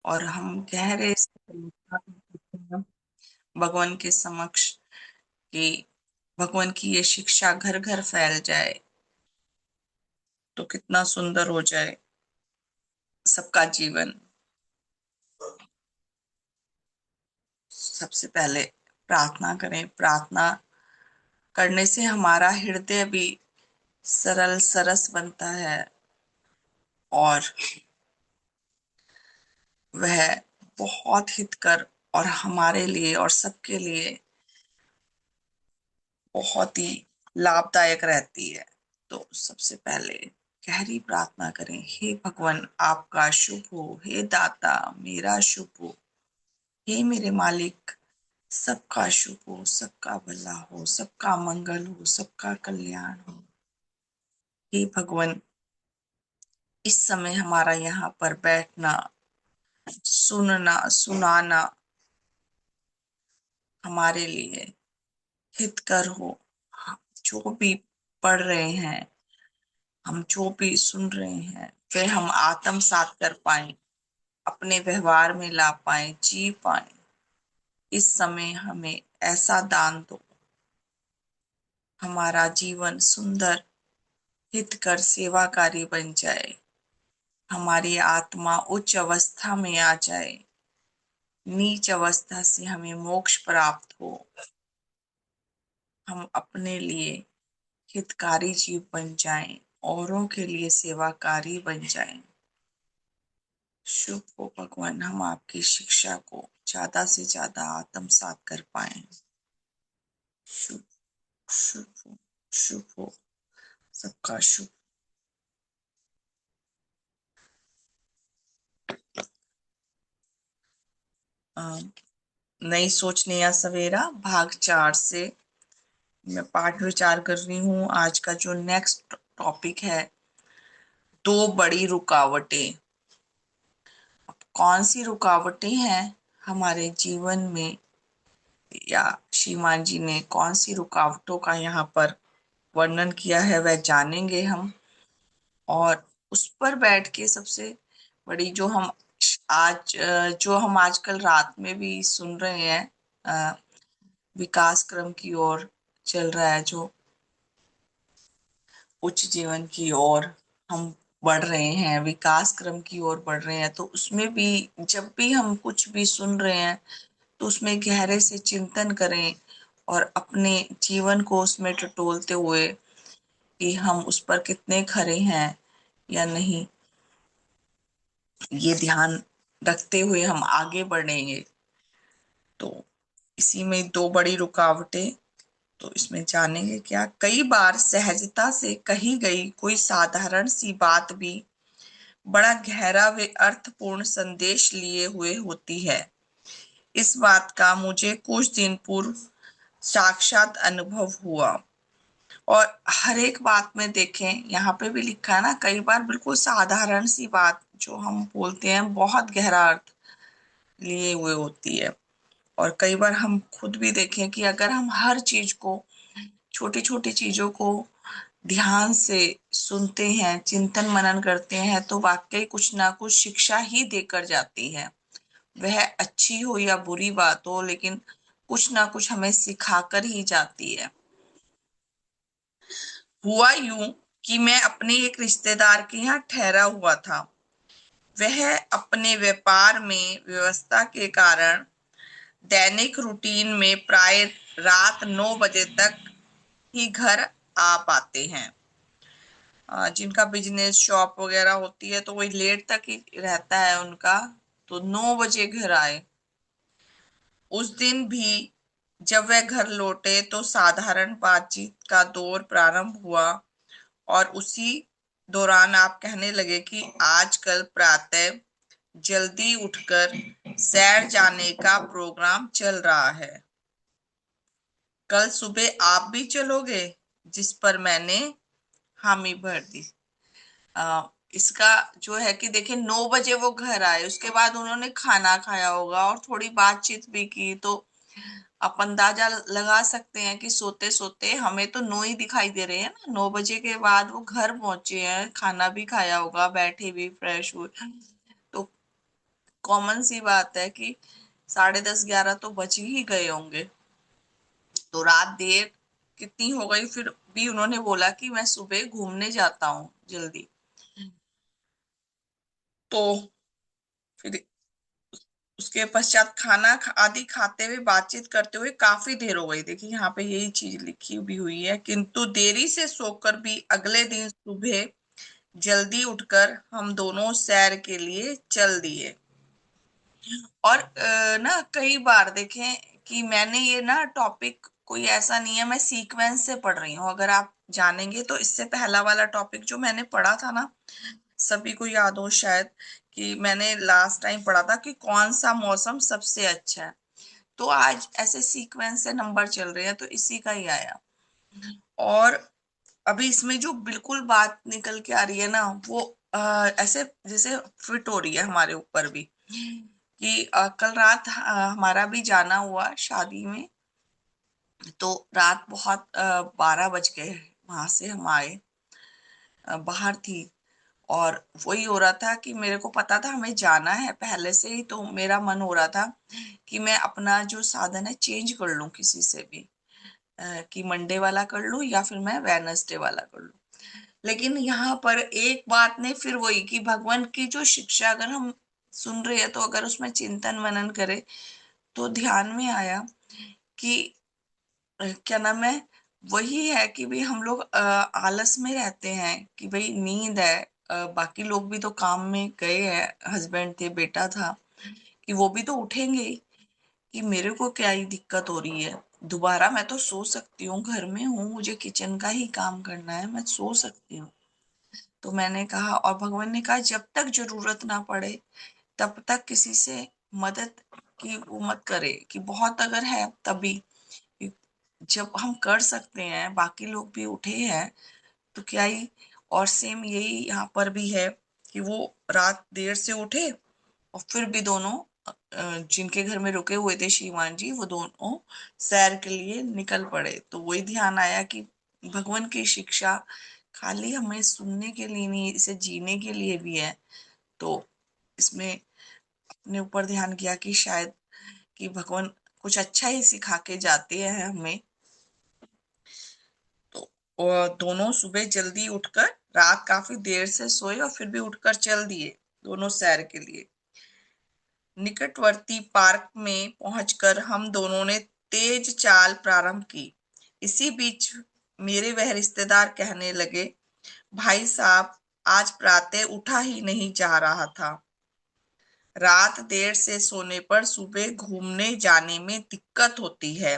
और हम गहरे से प्रार्थना करते हैं भगवान के समक्ष कि भगवान की ये शिक्षा घर घर फैल जाए तो कितना सुंदर हो जाए सबका जीवन। सबसे पहले प्रार्थना करें। प्रार्थना करने से हमारा हृदय भी सरल सरस बनता है और वह बहुत हितकर और हमारे लिए और सबके लिए बहुत ही लाभदायक रहती है। तो सबसे पहले गहरी प्रार्थना करें। हे भगवान, आपका शुभ हो। हे दाता, मेरा शुभ हो। हे मेरे मालिक, सबका शुभ हो, सबका भला हो, सबका मंगल हो, सबका कल्याण हो। हे भगवान, इस समय हमारा यहाँ पर बैठना, सुनना, सुनाना हमारे लिए हितकर हो। हम जो भी पढ़ रहे हैं, हम जो भी सुन रहे हैं, वे हम आत्मसात कर पाए, अपने व्यवहार में ला पाए, जी पाए। इस समय हमें ऐसा दान दो, हमारा जीवन सुंदर हितकर सेवाकारी बन जाए, हमारी आत्मा उच्च अवस्था में आ जाए, नीच अवस्था से हमें मोक्ष प्राप्त हो, हम अपने लिए हितकारी जीव बन जाएं, औरों के लिए सेवाकारी बन जाएं। शुभ हो भगवान, हम आपकी शिक्षा को ज्यादा से ज्यादा आत्मसात कर पाए। शुभ शुभ हो, शुभ हो, सबका शुभ। नई सोच नया सवेरा भाग 4 से मैं पाठ विचार कर रही हूँ। आज का जो नेक्स्ट टॉपिक है, दो बड़ी रुकावटें। कौन सी रुकावटें हैं हमारे जीवन में, या श्रीमान जी ने कौन सी रुकावटों का यहाँ पर वर्णन किया है, वह जानेंगे हम। और उस पर बैठ के सबसे बड़ी जो हम आजकल रात में भी सुन रहे हैं, विकास क्रम की ओर चल रहा है, जो उच्च जीवन की ओर हम बढ़ रहे हैं, विकास क्रम की ओर बढ़ रहे हैं। तो उसमें भी जब भी हम कुछ भी सुन रहे हैं तो उसमें गहरे से चिंतन करें और अपने जीवन को उसमें टटोलते हुए कि हम उस पर कितने खरे हैं या नहीं, ये ध्यान रखते हुए हम आगे बढ़ेंगे। तो इसी में दो बड़ी रुकावटें, तो इसमें जानेंगे क्या। कई बार सहजता से कही गई कोई साधारण सी बात भी बड़ा गहरा व अर्थपूर्ण संदेश लिए हुए होती है। इस बात का मुझे कुछ दिन पूर्व साक्षात अनुभव हुआ। और हर एक बात में देखें, यहाँ पे भी लिखा है ना, कई बार बिल्कुल साधारण सी बात जो हम बोलते हैं बहुत गहरा अर्थ लिए हुए होती है। और कई बार हम खुद भी देखें कि अगर हम हर चीज को, छोटी छोटी चीजों को ध्यान से सुनते हैं, चिंतन मनन करते हैं, तो वाकई कुछ ना कुछ शिक्षा ही देकर जाती है। वह अच्छी हो या बुरी बात हो, लेकिन कुछ ना कुछ हमें सिखाकर ही जाती है। हुआ यूं कि मैं अपने एक रिश्तेदार के यहाँ ठहरा हुआ था। वह अपने व्यापार में व्यवस्था के कारण दैनिक रूटीन में प्राय रात 9 बजे तक ही घर आ पाते हैं। जिनका बिजनेस शॉप वगैरह होती है तो वही लेट तक ही रहता है उनका, तो 9 बजे घर आए। उस दिन भी जब वह घर लौटे तो साधारण बातचीत का दौर प्रारंभ हुआ और उसी दौरान आप कहने लगे कि आजकल प्रातः जल्दी उठकर सैर जाने का प्रोग्राम चल रहा है। कल सुबह आप भी चलोगे? जिस पर मैंने हामी भर दी। इसका जो है कि देखिए, 9 बजे वो घर आए, उसके बाद उन्होंने खाना खाया होगा और थोड़ी बातचीत भी की, तो आप अंदाजा लगा सकते हैं कि सोते सोते हमें तो 9 ही दिखाई दे रहे हैं ना। 9 बजे के बाद वो घर पहुंचे हैं, खाना भी खाया होगा, बैठे भी फ्रेश हुए, तो कॉमन सी बात है कि 10:30-11 तो बज ही गए होंगे। तो रात देर कितनी हो गई, फिर भी उन्होंने बोला कि मैं सुबह घूमने जाता हूँ जल्दी। तो फिर उसके पश्चात खाना आदि खाते हुए बातचीत करते हुए काफी देर हो गई। देखिए यहाँ पे यही चीज लिखी भी हुई है, किंतु देरी से सोकर भी अगले दिन सुबह जल्दी उठकर हम दोनों सैर के लिए चल दिए। और ना कई बार देखें कि मैंने ये ना टॉपिक कोई ऐसा नहीं है, मैं सीक्वेंस से पढ़ रही हूँ। अगर आप जानेंगे तो इससे पहला वाला टॉपिक जो मैंने पढ़ा था ना, सभी को याद हो शायद, कि मैंने लास्ट टाइम पढ़ा था कि कौन सा मौसम सबसे अच्छा है। तो आज ऐसे सीक्वेंस से नंबर चल रहे हैं, तो इसी का ही आया। और अभी इसमें जो बिल्कुल बात निकल के आ रही है ना, वो ऐसे जैसे फिट हो रही है हमारे ऊपर भी, कि कल रात हमारा भी जाना हुआ शादी में। तो रात बहुत 12 बज गए, वहां से हम आए, बाहर थी। और वही हो रहा था कि मेरे को पता था हमें जाना है पहले से ही, तो मेरा मन हो रहा था कि मैं अपना जो साधन है चेंज कर लूं किसी से भी, कि मंडे वाला कर लूं या फिर मैं वेडनेसडे वाला कर लूं। लेकिन यहाँ पर एक बात ने फिर वही कि भगवान की जो शिक्षा अगर हम सुन रहे हैं, तो अगर उसमें चिंतन मनन करें, तो ध्यान में आया कि क्या नाम है, वही है कि भाई हम लोग आलस में रहते हैं कि भाई नींद है। बाकी लोग भी तो काम में गए हैं, हस्बैंड थे, बेटा था, कि वो भी तो उठेंगे ही, कि मेरे को क्या ही दिक्कत हो रही है। दोबारा मैं तो सो सकती हूँ, घर में हूँ, मुझे किचन का ही काम करना है, मैं सो सकती हूँ। तो मैंने कहा, और भगवान ने कहा जब तक जरूरत ना पड़े तब तक किसी से मदद की वो मत करे, कि बहुत अगर है तभी। जब हम कर सकते हैं, बाकी लोग भी उठे हैं, तो क्या ही। और सेम यही यहाँ पर भी है कि वो रात देर से उठे, और फिर भी दोनों जिनके घर में रुके हुए थे श्रीमान जी, वो दोनों सैर के लिए निकल पड़े। तो वही ध्यान आया कि भगवान की शिक्षा खाली हमें सुनने के लिए नहीं, इसे जीने के लिए भी है। तो इसमें अपने ऊपर ध्यान किया कि शायद कि भगवान कुछ अच्छा ही सिखा के जाते हैं हमें। तो और दोनों सुबह जल्दी उठकर, रात काफी देर से सोए और फिर भी उठकर चल दिए दोनों सैर के लिए। निकटवर्ती पार्क में पहुंचकर हम दोनों ने तेज चाल प्रारंभ की। इसी बीच मेरे वह रिश्तेदार कहने लगे, भाई साहब आज प्रातः उठा ही नहीं जा रहा था। रात देर से सोने पर सुबह घूमने जाने में दिक्कत होती है,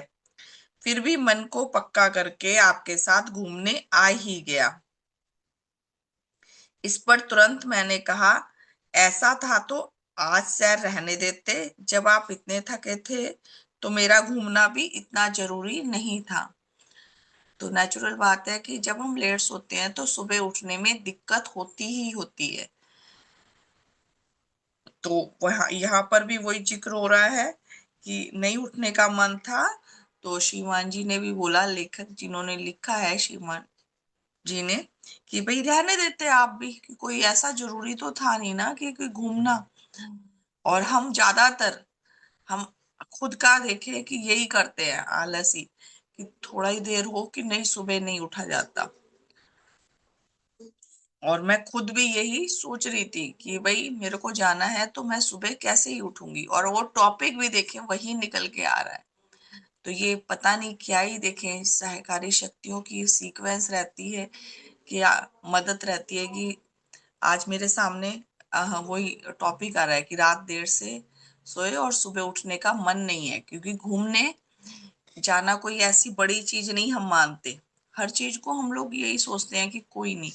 फिर भी मन को पक्का करके आपके साथ घूमने आ ही गया। इस पर तुरंत मैंने कहा, ऐसा था तो आज सैर रहने देते, जब आप इतने थके थे तो मेरा घूमना भी इतना जरूरी नहीं था। तो नेचुरल बात है कि जब हम लेट सोते हैं तो सुबह उठने में दिक्कत होती ही होती है। तो वहाँ यहाँ पर भी वही जिक्र हो रहा है कि नहीं उठने का मन था। तो श्रीमान जी ने भी बोला, लेखक जिन्होंने लिखा है श्रीमान जी ने, कि भाई रहने देते आप भी, कि कोई ऐसा जरूरी तो था नहीं ना कि कोई घूमना। और हम ज्यादातर, हम खुद का देखे कि यही करते हैं, आलसी, कि थोड़ा ही देर हो कि नहीं सुबह नहीं उठा जाता। और मैं खुद भी यही सोच रही थी कि भाई मेरे को जाना है तो मैं सुबह कैसे ही उठूंगी, और वो टॉपिक भी देखें वही निकल के आ रहा है। तो ये पता नहीं क्या ही देखें, सहकारी शक्तियों की सीक्वेंस रहती है कि मदद रहती है कि आज मेरे सामने वही टॉपिक आ रहा है कि रात देर से सोए और सुबह उठने का मन नहीं है, क्योंकि घूमने जाना कोई ऐसी बड़ी चीज नहीं हम मानते। हर चीज को हम लोग यही सोचते हैं कि कोई नहीं,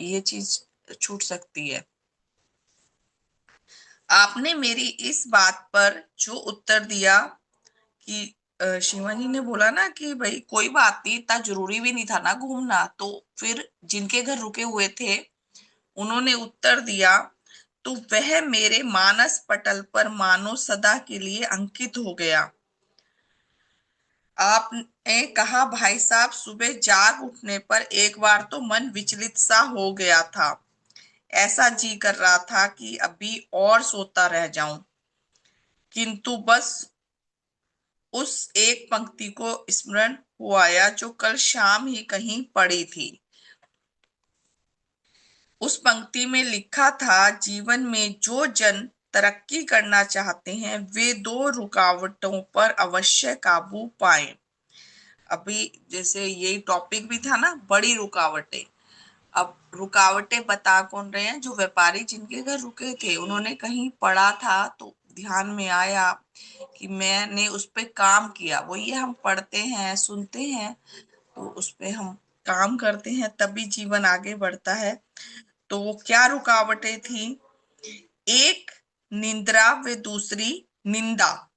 ये चीज छूट सकती है। आपने मेरी इस बात पर जो उत्तर दिया कि शिवानी ने बोला ना कि भाई कोई बात नहीं, इतना जरूरी भी नहीं था ना घूमना। तो फिर जिनके घर रुके हुए थे उन्होंने उत्तर दिया, तो वह मेरे मानस पटल पर मानो सदा के लिए अंकित हो गया। आपने कहा, भाई साहब सुबह जाग उठने पर एक बार तो मन विचलित सा हो गया था। ऐसा जी कर रहा था कि अभी और सोता रह जाऊं, किंतु बस उस एक पंक्ति को स्मरण हो आया जो कल शाम ही कहीं पड़ी थी। उस पंक्ति में लिखा था, जीवन में जो जन तरक्की करना चाहते हैं वे दो रुकावटों पर अवश्य काबू पाएं। अभी जैसे यही टॉपिक भी था ना, बड़ी रुकावटें। अब रुकावटें बता कौन रहे हैं? जो व्यापारी जिनके घर रुके थे, उन्होंने कहीं पढ़ा था तो ध्यान में आया कि मैंने उस पे काम किया। वो ये हम पढ़ते हैं, सुनते हैं, तो उस पे हम काम करते हैं, तभी जीवन आगे बढ़ता है। तो वो क्या रुकावटें थी? एक निंद्रा व दूसरी निंदा।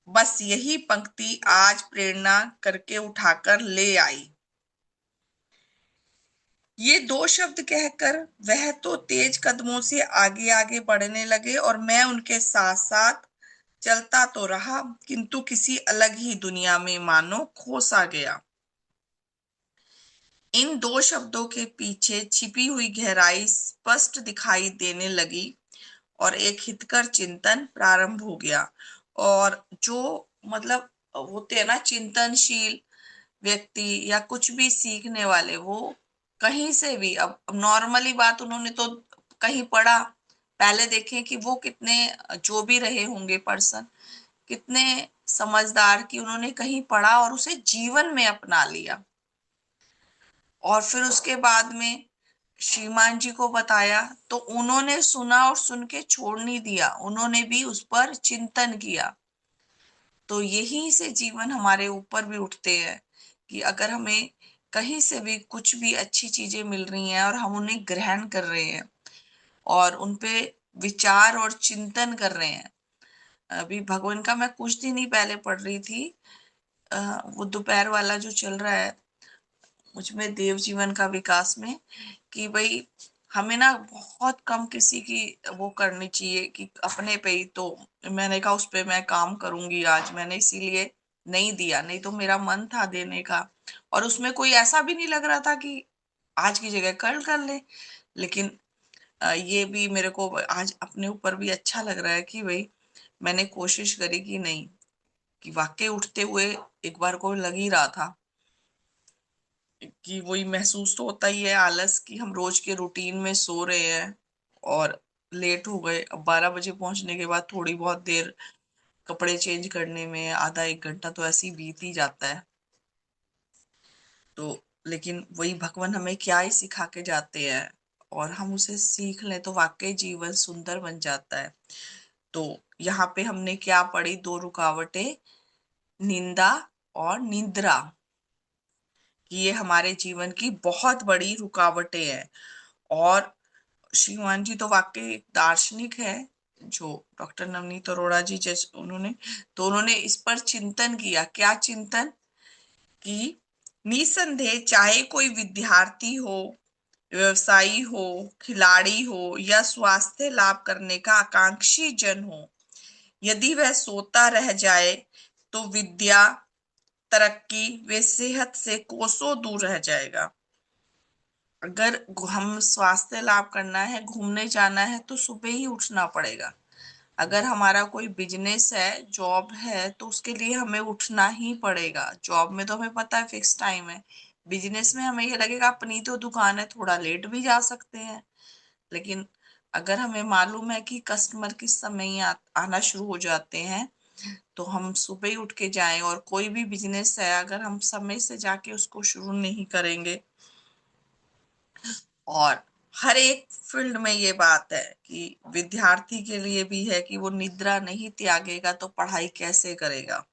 बस यही पंक्ति आज प्रेरणा करके उठाकर ले आई। ये दो शब्द कहकर वह तो तेज कदमों से आगे आगे बढ़ने लगे और मैं उनके साथ साथ चलता तो रहा, किंतु किसी अलग ही दुनिया में मानो खो सा गया। इन दो शब्दों के पीछे छिपी हुई गहराई स्पष्ट दिखाई देने लगी और एक हितकर चिंतन प्रारंभ हो गया। और जो मतलब होते हैं ना चिंतनशील व्यक्ति या कुछ भी सीखने वाले, वो कहीं से भी, अब नॉर्मली बात, उन्होंने तो कहीं पढ़ा। पहले देखें कि वो कितने, जो भी रहे होंगे पर्सन, कितने समझदार कि उन्होंने कहीं पढ़ा और उसे जीवन में अपना लिया। और फिर उसके बाद में श्रीमान जी को बताया तो उन्होंने सुना और सुन के छोड़ नहीं दिया, उन्होंने भी उस पर चिंतन किया। तो यही से जीवन हमारे ऊपर भी उठते हैं कि अगर हमें कहीं से भी कुछ भी अच्छी चीजें मिल रही हैं और हम उन्हें ग्रहण कर रहे हैं और उनपे विचार और चिंतन कर रहे हैं। अभी भगवान का मैं कुछ दिन ही पहले पढ़ रही थी, वो दोपहर वाला जो चल रहा है मुझमें देव जीवन का विकास में, कि भाई हमें ना बहुत कम किसी की वो करनी चाहिए कि अपने पे ही। तो मैंने कहा उस पे मैं काम करूंगी आज, मैंने इसीलिए नहीं दिया, नहीं तो मेरा मन था देने का। और उसमें कोई ऐसा भी नहीं लग रहा था कि आज की जगह कल कर ले। लेकिन ये भी मेरे को आज अपने ऊपर भी अच्छा लग रहा है कि भाई मैंने कोशिश करी कि नहीं, कि वाकई उठते हुए एक बार को लग ही रहा था कि वही महसूस तो होता ही है आलस, कि हम रोज के रूटीन में सो रहे हैं और लेट हो गए। अब 12 बजे पहुंचने के बाद थोड़ी बहुत देर कपड़े चेंज करने में आधा एक घंटा तो ऐसे ही बीत ही जाता है। तो लेकिन वही भगवान हमें क्या ही सिखा के जाते हैं, और हम उसे सीख लें तो वाकई जीवन सुंदर बन जाता है। तो यहाँ पे हमने क्या पढ़ी? दो रुकावटें, निंदा और निद्रा, कि ये हमारे जीवन की बहुत बड़ी रुकावटें हैं। और श्रीमान जी तो वाकई एक दार्शनिक है, जो डॉक्टर नवनीत अरोड़ा जी जैसे उन्होंने इस पर चिंतन किया। क्या चिंतन? कि निसंदेह चाहे कोई विद्यार्थी हो, व्यवसायी हो, खिलाड़ी हो या स्वास्थ्य लाभ करने का आकांक्षी जन हो, यदि वह सोता रह जाए तो विद्या, तरक्की व सेहत से कोसों दूर रह जाएगा। अगर हम स्वास्थ्य लाभ करना है, घूमने जाना है, तो सुबह ही उठना पड़ेगा। अगर हमारा कोई बिजनेस है, जॉब है, तो उसके लिए हमें उठना ही पड़ेगा। जॉब में तो हमें पता है फिक्स टाइम है, बिजनेस में हमें ये लगेगा अपनी तो दुकान है, थोड़ा लेट भी जा सकते हैं। लेकिन अगर हमें मालूम है कि कस्टमर किस समय ही आना शुरू हो जाते हैं, तो हम सुबह ही उठ के जाएं। और कोई भी बिजनेस है, अगर हम समय से जाके उसको शुरू नहीं करेंगे, और हर एक फील्ड में ये बात है कि विद्यार्थी के लिए भी है कि वो निद्रा नहीं त्यागेगा तो पढ़ाई कैसे करेगा।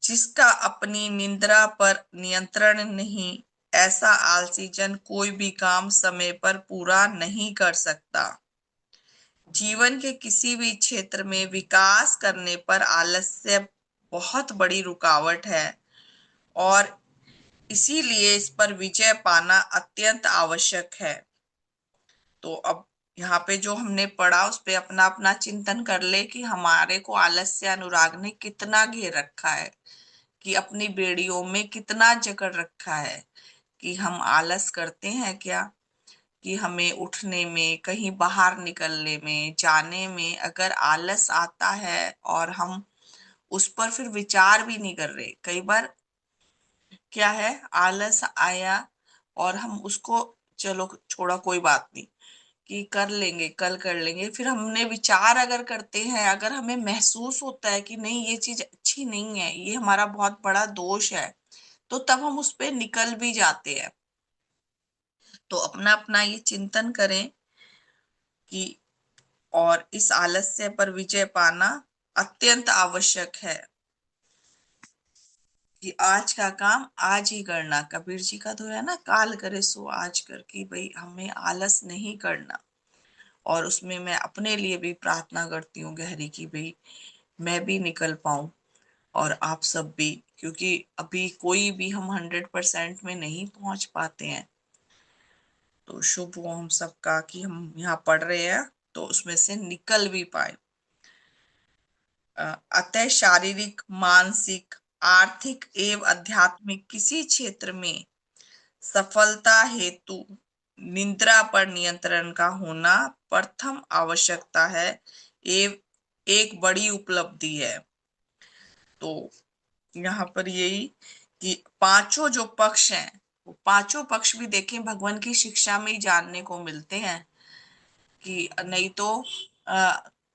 जिसका अपनी निद्रा पर नियंत्रण नहीं, ऐसा आलसी जन कोई भी काम समय पर पूरा नहीं कर सकता। जीवन के किसी भी क्षेत्र में विकास करने पर आलस्य बहुत बड़ी रुकावट है, और इसीलिए इस पर विजय पाना अत्यंत आवश्यक है। तो अब यहाँ पे जो हमने पढ़ा उस पे अपना अपना चिंतन कर ले कि हमारे को आलस्य अनुराग ने कितना घेर रखा है, कि अपनी बेड़ियों में कितना जकड़ रखा है, कि हम आलस करते हैं क्या, कि हमें उठने में, कहीं बाहर निकलने में, जाने में अगर आलस आता है और हम उस पर फिर विचार भी नहीं कर रहे। कई बार क्या है, आलस आया और हम उसको चलो छोड़ा, कोई बात नहीं, कि कर लेंगे, कल कर लेंगे, फिर हमने विचार अगर करते हैं, अगर हमें महसूस होता है कि नहीं ये चीज अच्छी नहीं है, ये हमारा बहुत बड़ा दोष है, तो तब हम उस पे निकल भी जाते हैं। तो अपना अपना ये चिंतन करें कि और इस आलस्य पर विजय पाना अत्यंत आवश्यक है, कि आज का काम आज ही करना। कबीर जी का तो है ना, काल करे सो आज कर, कि भाई हमें आलस नहीं करना। और उसमें मैं अपने लिए भी प्रार्थना करती हूँ गहरी, की भाई मैं भी निकल पाऊं और आप सब भी, क्योंकि अभी कोई भी हम 100% में नहीं पहुंच पाते हैं। तो शुभ हो हम सबका कि हम यहाँ पढ़ रहे हैं तो उसमें से निकल भी पाए। अतः शारीरिक, मानसिक, आर्थिक एवं आध्यात्मिक किसी क्षेत्र में सफलता हेतु निद्रा पर नियंत्रण का होना प्रथम आवश्यकता है एवं एक बड़ी उपलब्धि है। तो यहाँ पर यही कि पांचों जो पक्ष हैं, वो पांचों पक्ष भी देखें भगवान की शिक्षा में ही जानने को मिलते हैं, कि नहीं तो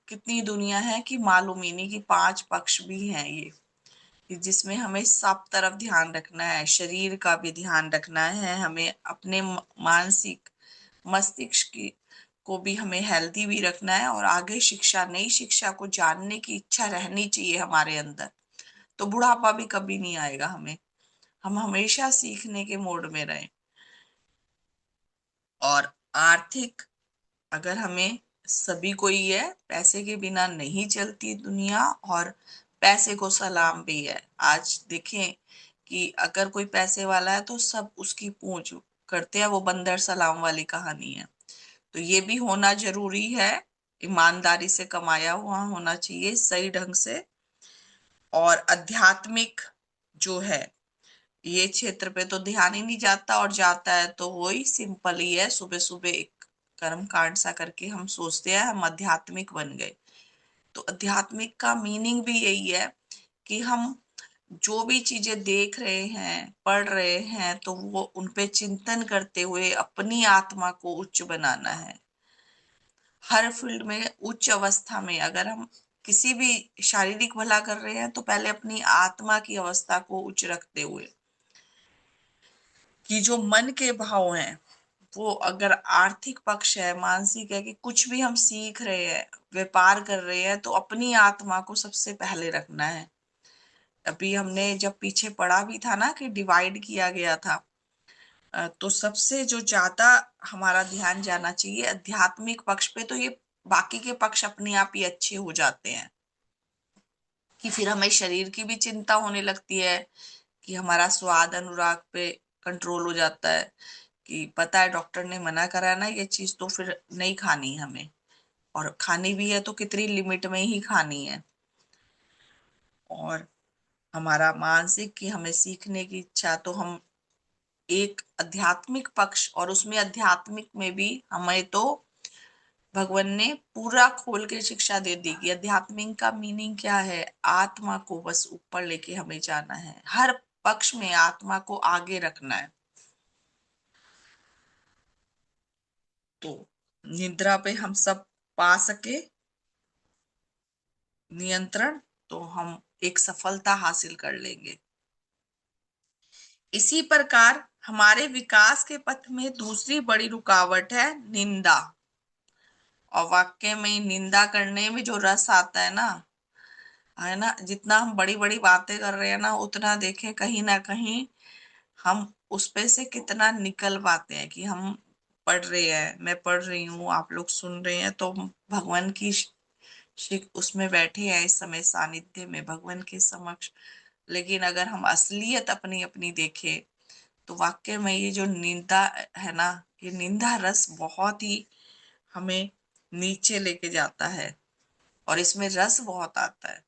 कितनी दुनिया है कि मालूम ही नहीं कि 5 पक्ष भी हैं ये, कि जिसमें हमें सब तरफ ध्यान रखना है, शरीर का भी ध्यान रखना है, हमें अपने मानसिक मस्तिष्क की को भी हमें हेल्दी भी रखना है, और आगे शिक्षा, नई शिक्षा को जानने की इच्छा रहनी चाहिए हमारे अंदर। तो बुढ़ापा भी कभी नहीं आएगा हमें, हम हमेशा सीखने के मोड में रहें। और आर्थिक, अगर हमें, सभी को ही है, पैसे के बिना नहीं चलती दुनिया, और पैसे को सलाम भी है। आज देखें कि अगर कोई पैसे वाला है तो सब उसकी पूंछ करते हैं, वो बंदर सलाम वाली कहानी है। तो ये भी होना जरूरी है, ईमानदारी से कमाया हुआ होना चाहिए सही ढंग से। और आध्यात्मिक जो है, ये क्षेत्र पे तो ध्यान ही नहीं जाता, और जाता है तो वही सिंपल ही है, सुबह सुबह एक कर्म कांड सा करके हम सोचते हैं हम आध्यात्मिक बन गए। तो आध्यात्मिक का मीनिंग भी यही है कि हम जो भी चीजें देख रहे हैं, पढ़ रहे हैं, तो वो उनपे चिंतन करते हुए अपनी आत्मा को उच्च बनाना है। हर फील्ड में उच्च अवस्था में, अगर हम किसी भी शारीरिक भला कर रहे हैं तो पहले अपनी आत्मा की अवस्था को उच्च रखते हुए, कि जो मन के भाव हैं, वो अगर आर्थिक पक्ष है, मानसिक है, कि कुछ भी हम सीख रहे हैं, व्यापार कर रहे हैं, तो अपनी आत्मा को सबसे पहले रखना है। अभी हमने जब पीछे पढ़ा भी था ना कि डिवाइड किया गया था, तो सबसे जो ज्यादा हमारा ध्यान जाना चाहिए आध्यात्मिक पक्ष पे, तो ये बाकी के पक्ष अपने आप ही अच्छे हो जाते हैं। कि फिर हमें शरीर की भी चिंता होने लगती है, कि हमारा स्वाद अनुराग पे कंट्रोल हो जाता है, कि पता है डॉक्टर ने मना करा है ना ये चीज, तो फिर नहीं खानी हमें, और खानी भी है तो कितनी लिमिट में ही खानी है। और हमारा मानसिक, कि हमें सीखने की इच्छा, तो हम एक आध्यात्मिक पक्ष, और उसमें आध्यात्मिक में भी हमें तो भगवान ने पूरा खोल के शिक्षा दे दी कि अध्यात्मिक का मीनिंग क्या है, आत्मा को बस ऊपर लेके हमें जाना है, हर पक्ष में आत्मा को आगे रखना है। तो निद्रा पे हम सब पा सके नियंत्रण, तो हम एक सफलता हासिल कर लेंगे। इसी प्रकार हमारे विकास के पथ में दूसरी बड़ी रुकावट है निंदा। और वाक्य में निंदा करने में जो रस आता है ना, जितना हम बड़ी बड़ी बातें कर रहे हैं ना, उतना देखें कहीं ना कहीं हम उस पे से कितना निकल पाते हैं, कि हम पढ़ रहे हैं, मैं पढ़ रही हूँ, आप लोग सुन रहे हैं, तो भगवान की उसमें बैठे हैं इस समय सानिध्य में भगवान के समक्ष। लेकिन अगर हम असलियत अपनी अपनी देखें, तो वाकई में ये जो निंदा है ना, ये निंदा रस बहुत ही हमें नीचे लेके जाता है, और इसमें रस बहुत आता है।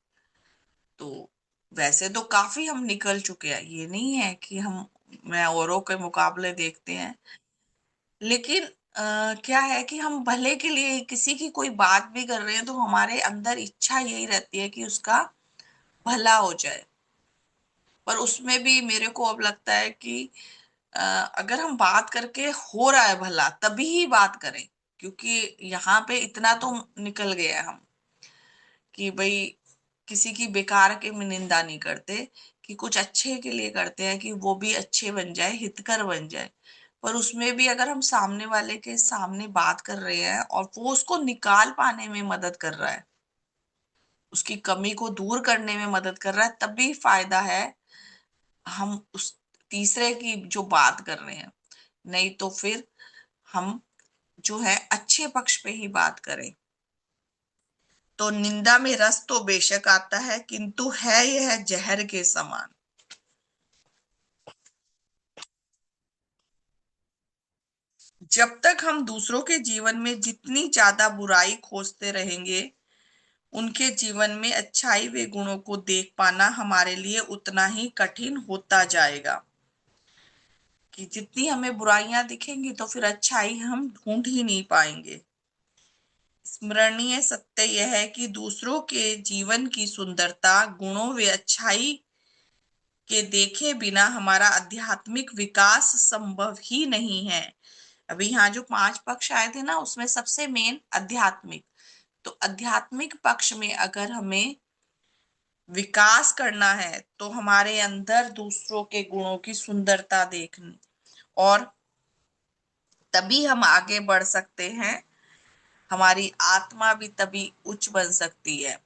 तो वैसे तो काफी हम निकल चुके हैं, ये नहीं है कि हम मैं औरों के मुकाबले देखते हैं, लेकिन क्या है कि हम भले के लिए किसी की कोई बात भी कर रहे हैं तो हमारे अंदर इच्छा यही रहती है कि उसका भला हो जाए। पर उसमें भी मेरे को अब लगता है कि अगर हम बात करके हो रहा है भला तभी ही बात करें, क्योंकि यहाँ पे इतना तो निकल गया है हम कि भाई किसी की बेकार के में निंदा नहीं करते, कि कुछ अच्छे के लिए करते हैं कि वो भी अच्छे बन जाए, हितकर बन जाए। पर उसमें भी अगर हम सामने वाले के सामने बात कर रहे हैं और वो उसको निकाल पाने में मदद कर रहा है, उसकी कमी को दूर करने में मदद कर रहा है, तब भी फायदा है। हम उस तीसरे की जो बात कर रहे हैं, नहीं तो फिर हम जो है अच्छे पक्ष पे ही बात करें। तो निंदा में रस तो बेशक आता है, किंतु है यह जहर के समान। जब तक हम दूसरों के जीवन में जितनी ज्यादा बुराई खोजते रहेंगे, उनके जीवन में अच्छाई व गुणों को देख पाना हमारे लिए उतना ही कठिन होता जाएगा। कि जितनी हमें बुराइयां दिखेंगी तो फिर अच्छाई हम ढूंढ ही नहीं पाएंगे। स्मरणीय सत्य यह है कि दूसरों के जीवन की सुंदरता, गुणों व अच्छाई के देखे बिना हमारा आध्यात्मिक विकास संभव ही नहीं है। अभी यहाँ जो 5 पक्ष आए थे ना, उसमें सबसे मेन आध्यात्मिक। तो आध्यात्मिक पक्ष में अगर हमें विकास करना है तो हमारे अंदर दूसरों के गुणों की सुंदरता देखनी, और तभी हम आगे बढ़ सकते हैं। हमारी आत्मा भी तभी उच्च बन सकती है।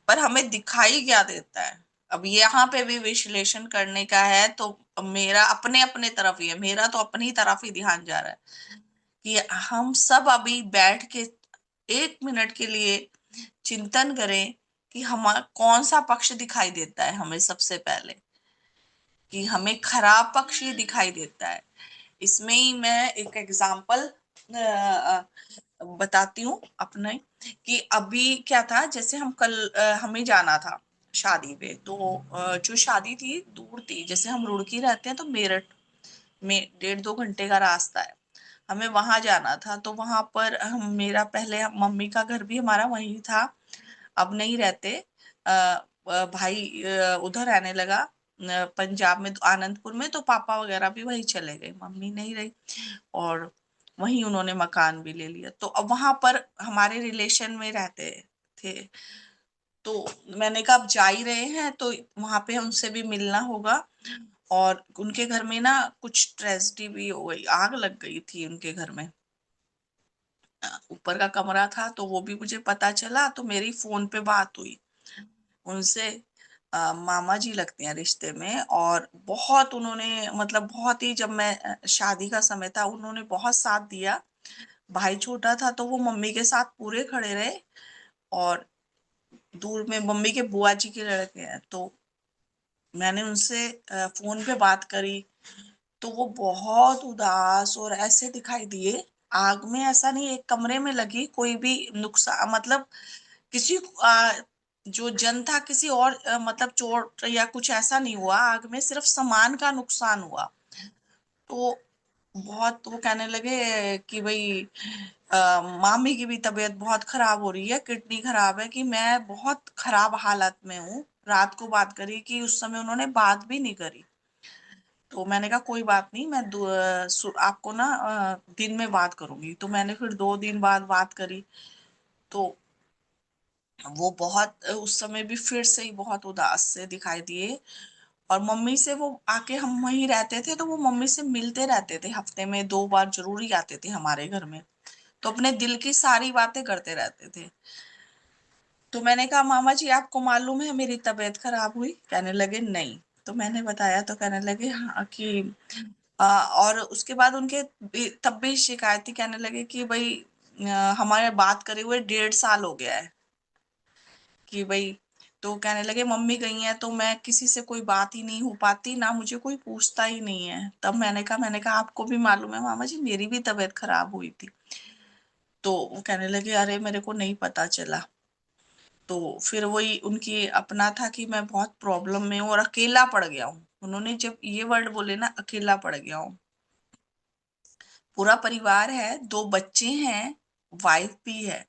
पर हमें दिखाई क्या देता है? अब यहाँ पे भी विश्लेषण करने का है, तो मेरा अपने अपने तरफ ही है, मेरा तो अपनी तरफ ही ध्यान जा रहा है कि हम सब अभी बैठ के 1 मिनट के लिए चिंतन करें कि हम कौन सा पक्ष दिखाई देता है हमें सबसे पहले, कि हमें खराब पक्ष ही दिखाई देता है। इसमें ही मैं एक एग्जाम्पल बताती हूँ अपने, कि अभी क्या था, जैसे हम कल हमें जाना था शादी पे, तो जो शादी थी दूर थी, जैसे हम रुड़की रहते हैं तो मेरठ में 1.5-2 घंटे का रास्ता है, हमें वहां जाना था। तो वहां पर हम मेरा पहले मम्मी का घर भी हमारा वहीं था, अब नहीं रहते। भाई उधर रहने लगा, पंजाब में आनंदपुर में, तो पापा वगैरह भी वहीं चले गए, मम्मी नहीं रही, और वहीं उन्होंने मकान भी ले लिया। तो अब वहां पर हमारे रिलेशन में रहते थे, तो मैंने कहा अब जा ही रहे हैं तो वहां पे उनसे भी मिलना होगा। और उनके घर में ना कुछ ट्रेजेडी भी हो गई, आग लग गई थी उनके घर में। ऊपर का कमरा था तो वो भी मुझे पता चला, तो मेरी फोन पे बात हुई उनसे। मामा जी लगते हैं रिश्ते में, और बहुत उन्होंने, मतलब बहुत ही, जब मैं शादी का समय था उन्होंने बहुत साथ दिया। भाई छोटा था तो वो मम्मी के साथ पूरे खड़े रहे। और दूर में मम्मी के बुआ जी के लड़के हैं, तो मैंने उनसे फोन पे बात करी, तो वो बहुत उदास और ऐसे दिखाई दिए। आग में ऐसा नहीं, एक कमरे में लगी, कोई भी नुकसान, मतलब किसी जो जन था किसी और मतलब चोट या कुछ ऐसा नहीं हुआ, आग में सिर्फ सामान का नुकसान हुआ। तो बहुत वो कहने लगे कि भाई मामी की भी तबीयत बहुत खराब हो रही है, किडनी खराब है, कि मैं बहुत खराब हालत में हूँ। रात को बात करी, कि उस समय उन्होंने बात भी नहीं करी। तो मैंने कहा कोई बात नहीं, मैं आपको ना दिन में बात करूंगी। तो मैंने फिर 2 दिन बाद बात करी, तो वो बहुत उस समय भी फिर से ही बहुत उदास से दिखाई दिए। और मम्मी से वो आके, हम वहीं रहते थे तो वो मम्मी से मिलते रहते थे, हफ्ते में 2 बार जरूर ही आते थे हमारे घर में। तो अपने दिल की सारी बातें करते रहते थे। तो मैंने कहा मामा जी आपको मालूम है मेरी तबीयत खराब हुई? कहने लगे नहीं। तो मैंने बताया तो कहने लगे हाँ, कि और उसके बाद उनके तब भी शिकायत थी, कहने लगे कि भाई हमारे बात करे हुए 1.5 साल हो गया है, कि भाई, तो कहने लगे मम्मी गई हैं तो मैं किसी से कोई बात ही नहीं हो पाती, ना मुझे कोई पूछता ही नहीं है। तब मैंने कहा आपको भी मालूम है मामा जी मेरी भी तबीयत खराब हुई थी? तो वो कहने लगे अरे मेरे को नहीं पता चला। तो फिर वही उनकी अपना था कि मैं बहुत प्रॉब्लम में हूँ और अकेला पड़ गया हूँ। उन्होंने जब ये वर्ड बोले ना, अकेला पड़ गया हूँ। पूरा परिवार है, 2 बच्चे हैं, वाइफ भी है।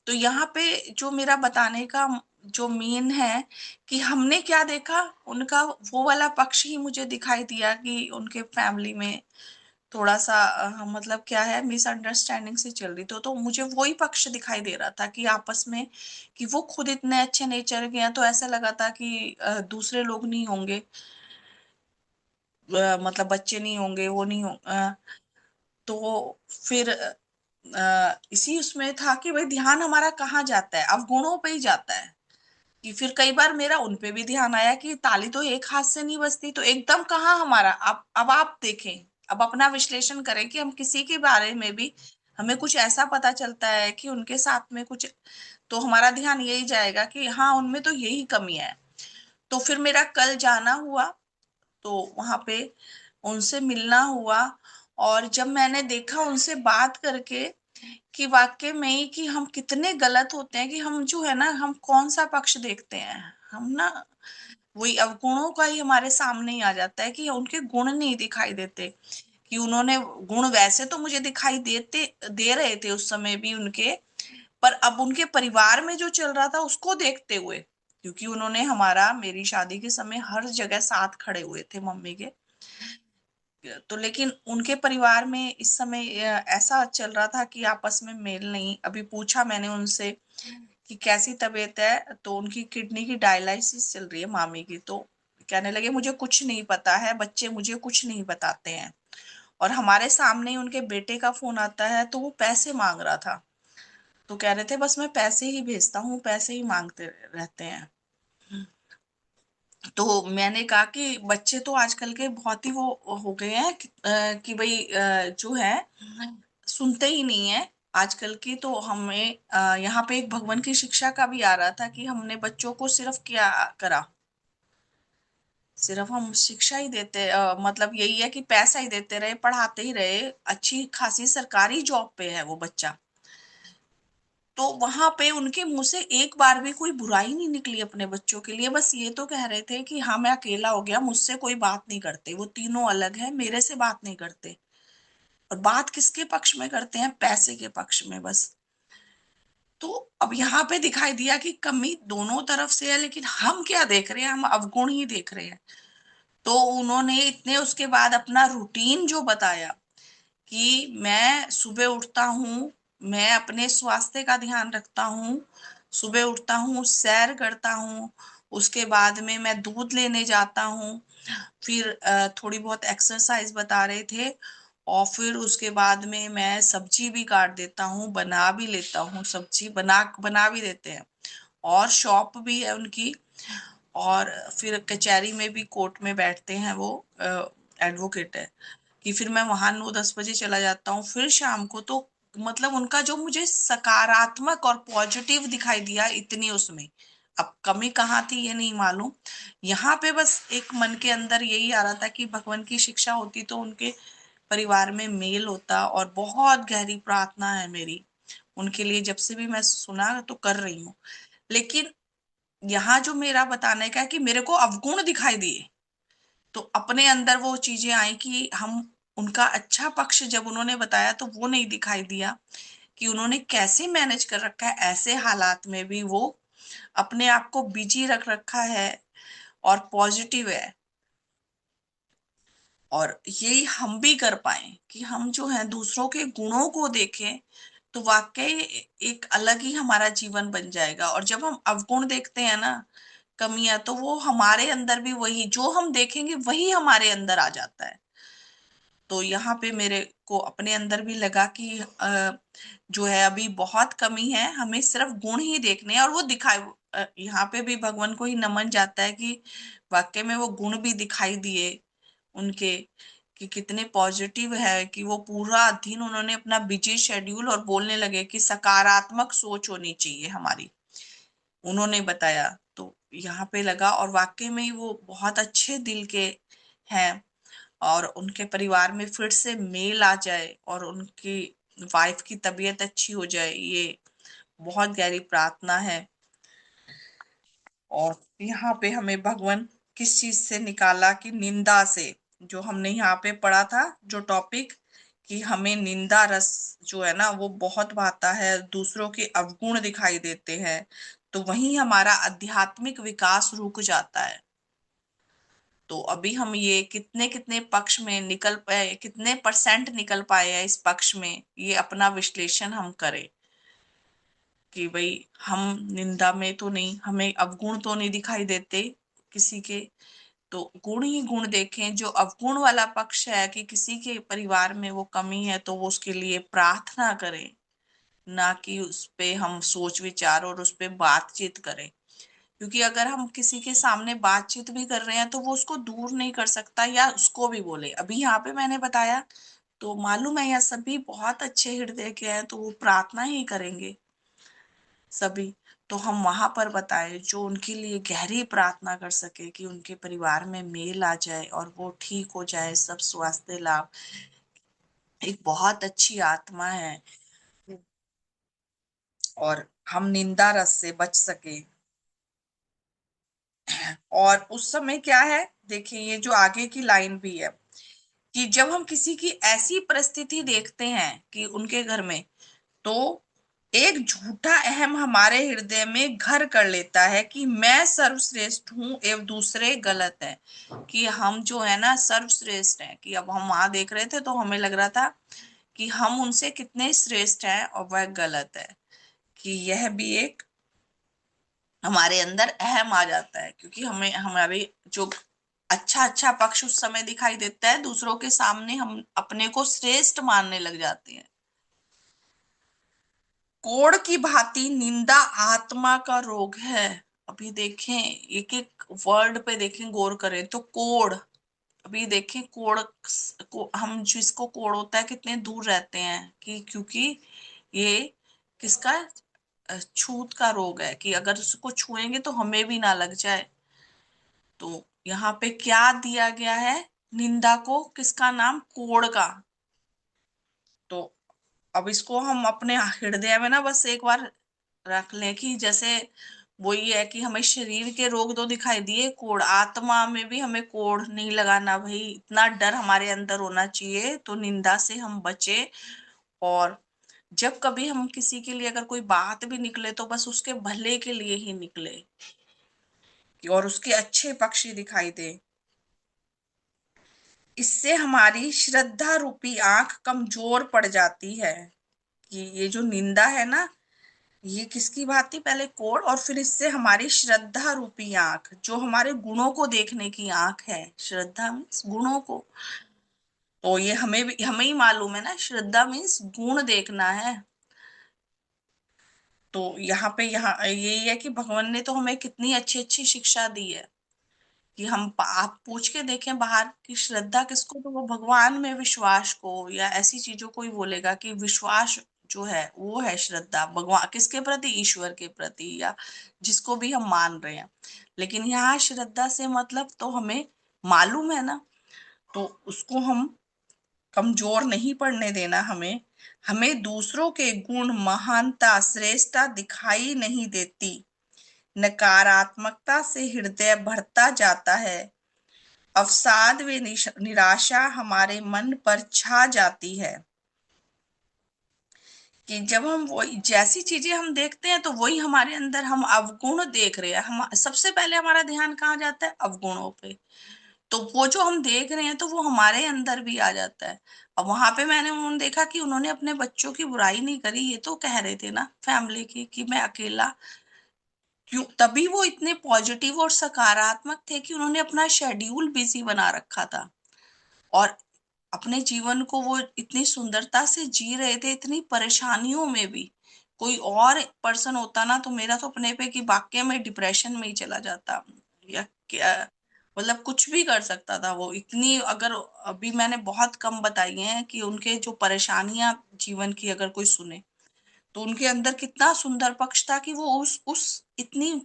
तो यहाँ पे जो मेरा बताने का जो मेन है कि हमने क्या देखा, उनका वो वाला पक्ष ही मुझे दिखाई दिया कि उनके फैमिली में थोड़ा सा मतलब क्या है, मिसअंडरस्टैंडिंग से चल रही। तो मुझे वही पक्ष दिखाई दे रहा था कि आपस में, कि वो खुद इतने अच्छे नेचर के हैं, तो ऐसा लगा था कि दूसरे लोग नहीं होंगे, मतलब बच्चे नहीं होंगे, वो नहीं हो तो फिर इसी उसमें था कि भाई ध्यान हमारा कहाँ जाता है, अवगुणों पे ही जाता है। कि फिर कई बार मेरा उन पे भी ध्यान आया कि ताली तो एक हाथ से नहीं बजती, तो एकदम कहाँ हमारा। अब आप देखें, अब अपना विश्लेषण करें कि हम किसी के बारे में भी हमें कुछ ऐसा पता चलता है कि उनके साथ में कुछ, तो हमारा ध्यान यही जाएगा कि हाँ उनमें तो यही कमी है। तो फिर मेरा कल जाना हुआ, तो वहां पे उनसे मिलना हुआ। और जब मैंने देखा उनसे बात करके कि वाकई में ही कि हम कितने गलत होते हैं, कि हम जो है ना, हम कौन सा पक्ष देखते हैं, हम ना वही अवगुणों का ही हमारे सामने ही आ जाता है, कि उनके गुण नहीं दिखाई देते। कि उन्होंने गुण वैसे तो मुझे दिखाई दे रहे थे उस समय भी उनके, पर अब उनके परिवार में जो चल रहा था उसको देखते हुए, क्योंकि उन्होंने हमारा मेरी शादी के समय हर जगह साथ खड़े हुए थे मम्मी के। तो लेकिन उनके परिवार में इस समय ऐसा चल रहा था कि आपस में मेल नहीं। अभी पूछा मैंने उनसे कि कैसी तबीयत है, तो उनकी किडनी की डायलिसिस चल रही है मामी की। तो कहने लगे मुझे कुछ नहीं पता है, बच्चे मुझे कुछ नहीं बताते हैं। और हमारे सामने ही उनके बेटे का फोन आता है, तो वो पैसे मांग रहा था। तो कह रहे थे बस मैं पैसे ही भेजता हूँ, पैसे ही मांगते रहते हैं। तो मैंने कहा कि बच्चे तो आजकल के बहुत ही वो हो गए हैं कि भाई जो है सुनते ही नहीं है आजकल की। तो हमें यहाँ पे एक भगवान की शिक्षा का भी आ रहा था कि हमने बच्चों को सिर्फ क्या करा, सिर्फ हम शिक्षा ही देते मतलब यही है कि पैसा ही देते रहे, पढ़ाते ही रहे, अच्छी खासी सरकारी जॉब पे है वो बच्चा। तो वहां पे उनके मुंह से एक बार भी कोई बुराई नहीं निकली अपने बच्चों के लिए। बस ये तो कह रहे थे कि हाँ मैं अकेला हो गया, मुझसे कोई बात नहीं करते, वो तीनों अलग है, मेरे से बात नहीं करते। और बात किसके पक्ष में करते हैं, पैसे के पक्ष में बस। तो अब यहाँ पे दिखाई दिया कि कमी दोनों तरफ से है, लेकिन हम क्या देख रहे हैं, हम अवगुण ही देख रहे हैं। तो उन्होंने इतने उसके बाद अपना रूटीन जो बताया कि मैं सुबह उठता हूँ, मैं अपने स्वास्थ्य का ध्यान रखता हूँ, सुबह उठता हूँ, सैर करता हूँ, उसके बाद में मैं दूध लेने जाता हूँ, फिर थोड़ी बहुत एक्सरसाइज बता रहे थे, और फिर उसके बाद में मैं सब्जी भी काट देता हूँ, बना भी लेता हूँ, सब्जी बना बना भी देते हैं। और शॉप भी है उनकी। और फिर कचहरी में भी कोर्ट में बैठते हैं वो, एडवोकेट है। कि फिर मैं वहां 9-10 बजे चला जाता हूँ, फिर शाम को। तो मतलब उनका जो मुझे सकारात्मक और पॉजिटिव दिखाई दिया इतनी उसमें, अब कमी कहाँ थी ये नहीं मालूम। यहाँ पे बस एक मन के अंदर यही आ रहा था कि भगवान की शिक्षा होती तो उनके परिवार में मेल होता। और बहुत गहरी प्रार्थना है मेरी उनके लिए, जब से भी मैं सुना तो कर रही हूँ। लेकिन यहाँ जो मेरा बताने का है कि मेरे को अवगुण दिखाई दिए, तो अपने अंदर वो चीजें आई कि हम उनका अच्छा पक्ष जब उन्होंने बताया तो वो नहीं दिखाई दिया, कि उन्होंने कैसे मैनेज कर रखा है ऐसे हालात में भी वो अपने आप को बिजी रख रखा है और पॉजिटिव है। और यही हम भी कर पाए कि हम जो है दूसरों के गुणों को देखें, तो वाकई एक अलग ही हमारा जीवन बन जाएगा। और जब हम अवगुण देखते हैं ना, कमियां, तो वो हमारे अंदर भी वही जो हम देखेंगे वही हमारे अंदर आ जाता है। तो यहाँ पे मेरे को अपने अंदर भी लगा कि जो है अभी बहुत कमी है, हमें सिर्फ गुण ही देखने हैं। और वो दिखाई यहाँ पे भी भगवान को ही नमन जाता है कि वाकई में वो गुण भी दिखाई दिए उनके, कि कितने पॉजिटिव है, कि वो पूरा दिन उन्होंने अपना बिजी शेड्यूल, और बोलने लगे कि सकारात्मक सोच होनी चाहिए हमारी, उन्होंने बताया। तो यहाँ पे लगा, और वाकई में ही वो बहुत अच्छे दिल के हैं। और उनके परिवार में फिर से मेल आ जाए और उनकी वाइफ की तबीयत अच्छी हो जाए, ये बहुत गहरी प्रार्थना है। और यहाँ पे हमें भगवान किस चीज से निकाला, कि निंदा से। जो हमने यहाँ पे पढ़ा था जो टॉपिक, कि हमें निंदा रस जो है ना वो बहुत भाता है, दूसरों के अवगुण दिखाई देते हैं, तो वहीं हमारा आध्यात्मिक विकास रुक जाता है। तो अभी हम ये कितने कितने पक्ष में निकल पाए, कितने परसेंट निकल पाए हैं इस पक्ष में, ये अपना विश्लेषण हम करें कि भाई हम निंदा में तो नहीं, हमें अवगुण तो नहीं दिखाई देते किसी के, तो गुण ही गुण देखें। जो अवगुण वाला पक्ष है कि किसी के परिवार में वो कमी है, तो वो उसके लिए प्रार्थना करें, ना कि उस पे हम सोच विचार और उस पे बातचीत करें। क्योंकि अगर हम किसी के सामने बातचीत भी कर रहे हैं तो वो उसको दूर नहीं कर सकता, या उसको भी बोले। अभी यहाँ पे मैंने बताया, तो मालूम है यहाँ सभी बहुत अच्छे हृदय के हैं, तो वो प्रार्थना ही करेंगे सभी। तो हम वहां पर बताएं जो उनके लिए गहरी प्रार्थना कर सके, कि उनके परिवार में मेल आ जाए और वो ठीक हो जाए, सब स्वास्थ्य लाभ। एक बहुत अच्छी आत्मा है, और हम निंदा रस से बच सके। और उस समय क्या है, देखिए ये जो आगे की लाइन भी है, कि जब हम किसी की ऐसी परिस्थिति देखते हैं कि उनके घर में, तो एक झूठा अहम हमारे हृदय में घर कर लेता है कि मैं सर्वश्रेष्ठ हूं एवं दूसरे गलत है। कि हम जो है ना सर्वश्रेष्ठ हैं, कि अब हम वहां देख रहे थे तो हमें लग रहा था कि हम उनसे कितने श्रेष्ठ हैं, और वह गलत है। कि यह भी एक हमारे अंदर अहम आ जाता है, क्योंकि हमें हमारे जो अच्छा अच्छा पक्ष उस समय दिखाई देता है, दूसरों के सामने हम अपने को श्रेष्ठ मानने लग जाते हैं। कोढ़ की भांति निंदा आत्मा का रोग है। अभी देखें, एक एक वर्ड पे देखें, गौर करें तो कोढ़। अभी देखें कोढ़ को, हम जिसको कोढ़ होता है कितने दूर रहते हैं, कि क्योंकि ये किसका छूत का रोग है, कि अगर उसको छुएंगे तो हमें भी ना लग जाए। तो यहाँ पे क्या दिया गया है, निंदा को किसका नाम, कोढ़ का। तो अब इसको हम अपने हृदय में ना बस एक बार रख लें, कि जैसे वो ये है कि हमें शरीर के रोग तो दिखाई दिए, कोढ़ आत्मा में भी हमें कोढ़ नहीं लगाना भाई। इतना डर हमारे अंदर होना चाहिए, तो निंदा से हम बचे। और जब कभी हम किसी के लिए अगर कोई बात भी निकले, तो बस उसके भले के लिए ही निकले, और उसके अच्छे पक्ष ही दिखाई दे। इससे हमारी श्रद्धा रूपी आंख कमजोर पड़ जाती है। कि ये जो निंदा है ना, ये किसकी भांति, पहले कोढ़, और फिर इससे हमारी श्रद्धा रूपी आंख, जो हमारे गुणों को देखने की आंख है, श्रद्धा मीन्स गुणों को। तो ये हमें भी, हमें ही मालूम है ना, श्रद्धा मीन्स गुण देखना है। तो यहाँ पे यहाँ यही है कि भगवान ने तो हमें कितनी अच्छी अच्छी शिक्षा दी है, कि हम आप पूछ के देखें बाहर कि श्रद्धा किसको, तो वो भगवान में विश्वास को या ऐसी चीजों को ही बोलेगा, कि विश्वास जो है वो है श्रद्धा, भगवान किसके प्रति, ईश्वर के प्रति, या जिसको भी हम मान रहे हैं। लेकिन यहाँ श्रद्धा से मतलब तो हमें मालूम है ना, तो उसको हम कमजोर नहीं पड़ने देना। हमें हमें दूसरों के गुण, महानता, श्रेष्ठता दिखाई नहीं देती। नकारात्मकता से हृदय भरता जाता है। अवसाद व निराशा हमारे मन पर छा जाती है। कि जब हम वही जैसी चीजें हम देखते हैं, तो वही हमारे अंदर हम अवगुण देख रहे हैं, हम सबसे पहले हमारा ध्यान कहाँ जाता है, अवगुणों पे। तो वो जो हम देख रहे हैं, तो वो हमारे अंदर भी आ जाता है। अब वहां पे मैंने उन्होंने देखा कि उन्होंने अपने बच्चों की बुराई नहीं करी, ये तो कह रहे थे ना फैमिली की, कि मैं अकेला क्यों, तभी वो इतने पॉजिटिव और सकारात्मक थे, कि उन्होंने अपना शेड्यूल बिजी बना रखा था, और अपने जीवन को वो इतनी सुंदरता से जी रहे थे, इतनी परेशानियों में भी। कोई और पर्सन होता ना, तो मेरा तो अपने पे कि वाकई में डिप्रेशन में ही चला जाता, या क्या, मतलब कुछ भी कर सकता था वो इतनी। अगर अभी मैंने बहुत कम बताई हैं कि उनके जो परेशानियां जीवन की अगर कोई सुने, तो उनके अंदर कितना सुंदर पक्ष था, कि वो उस इतनी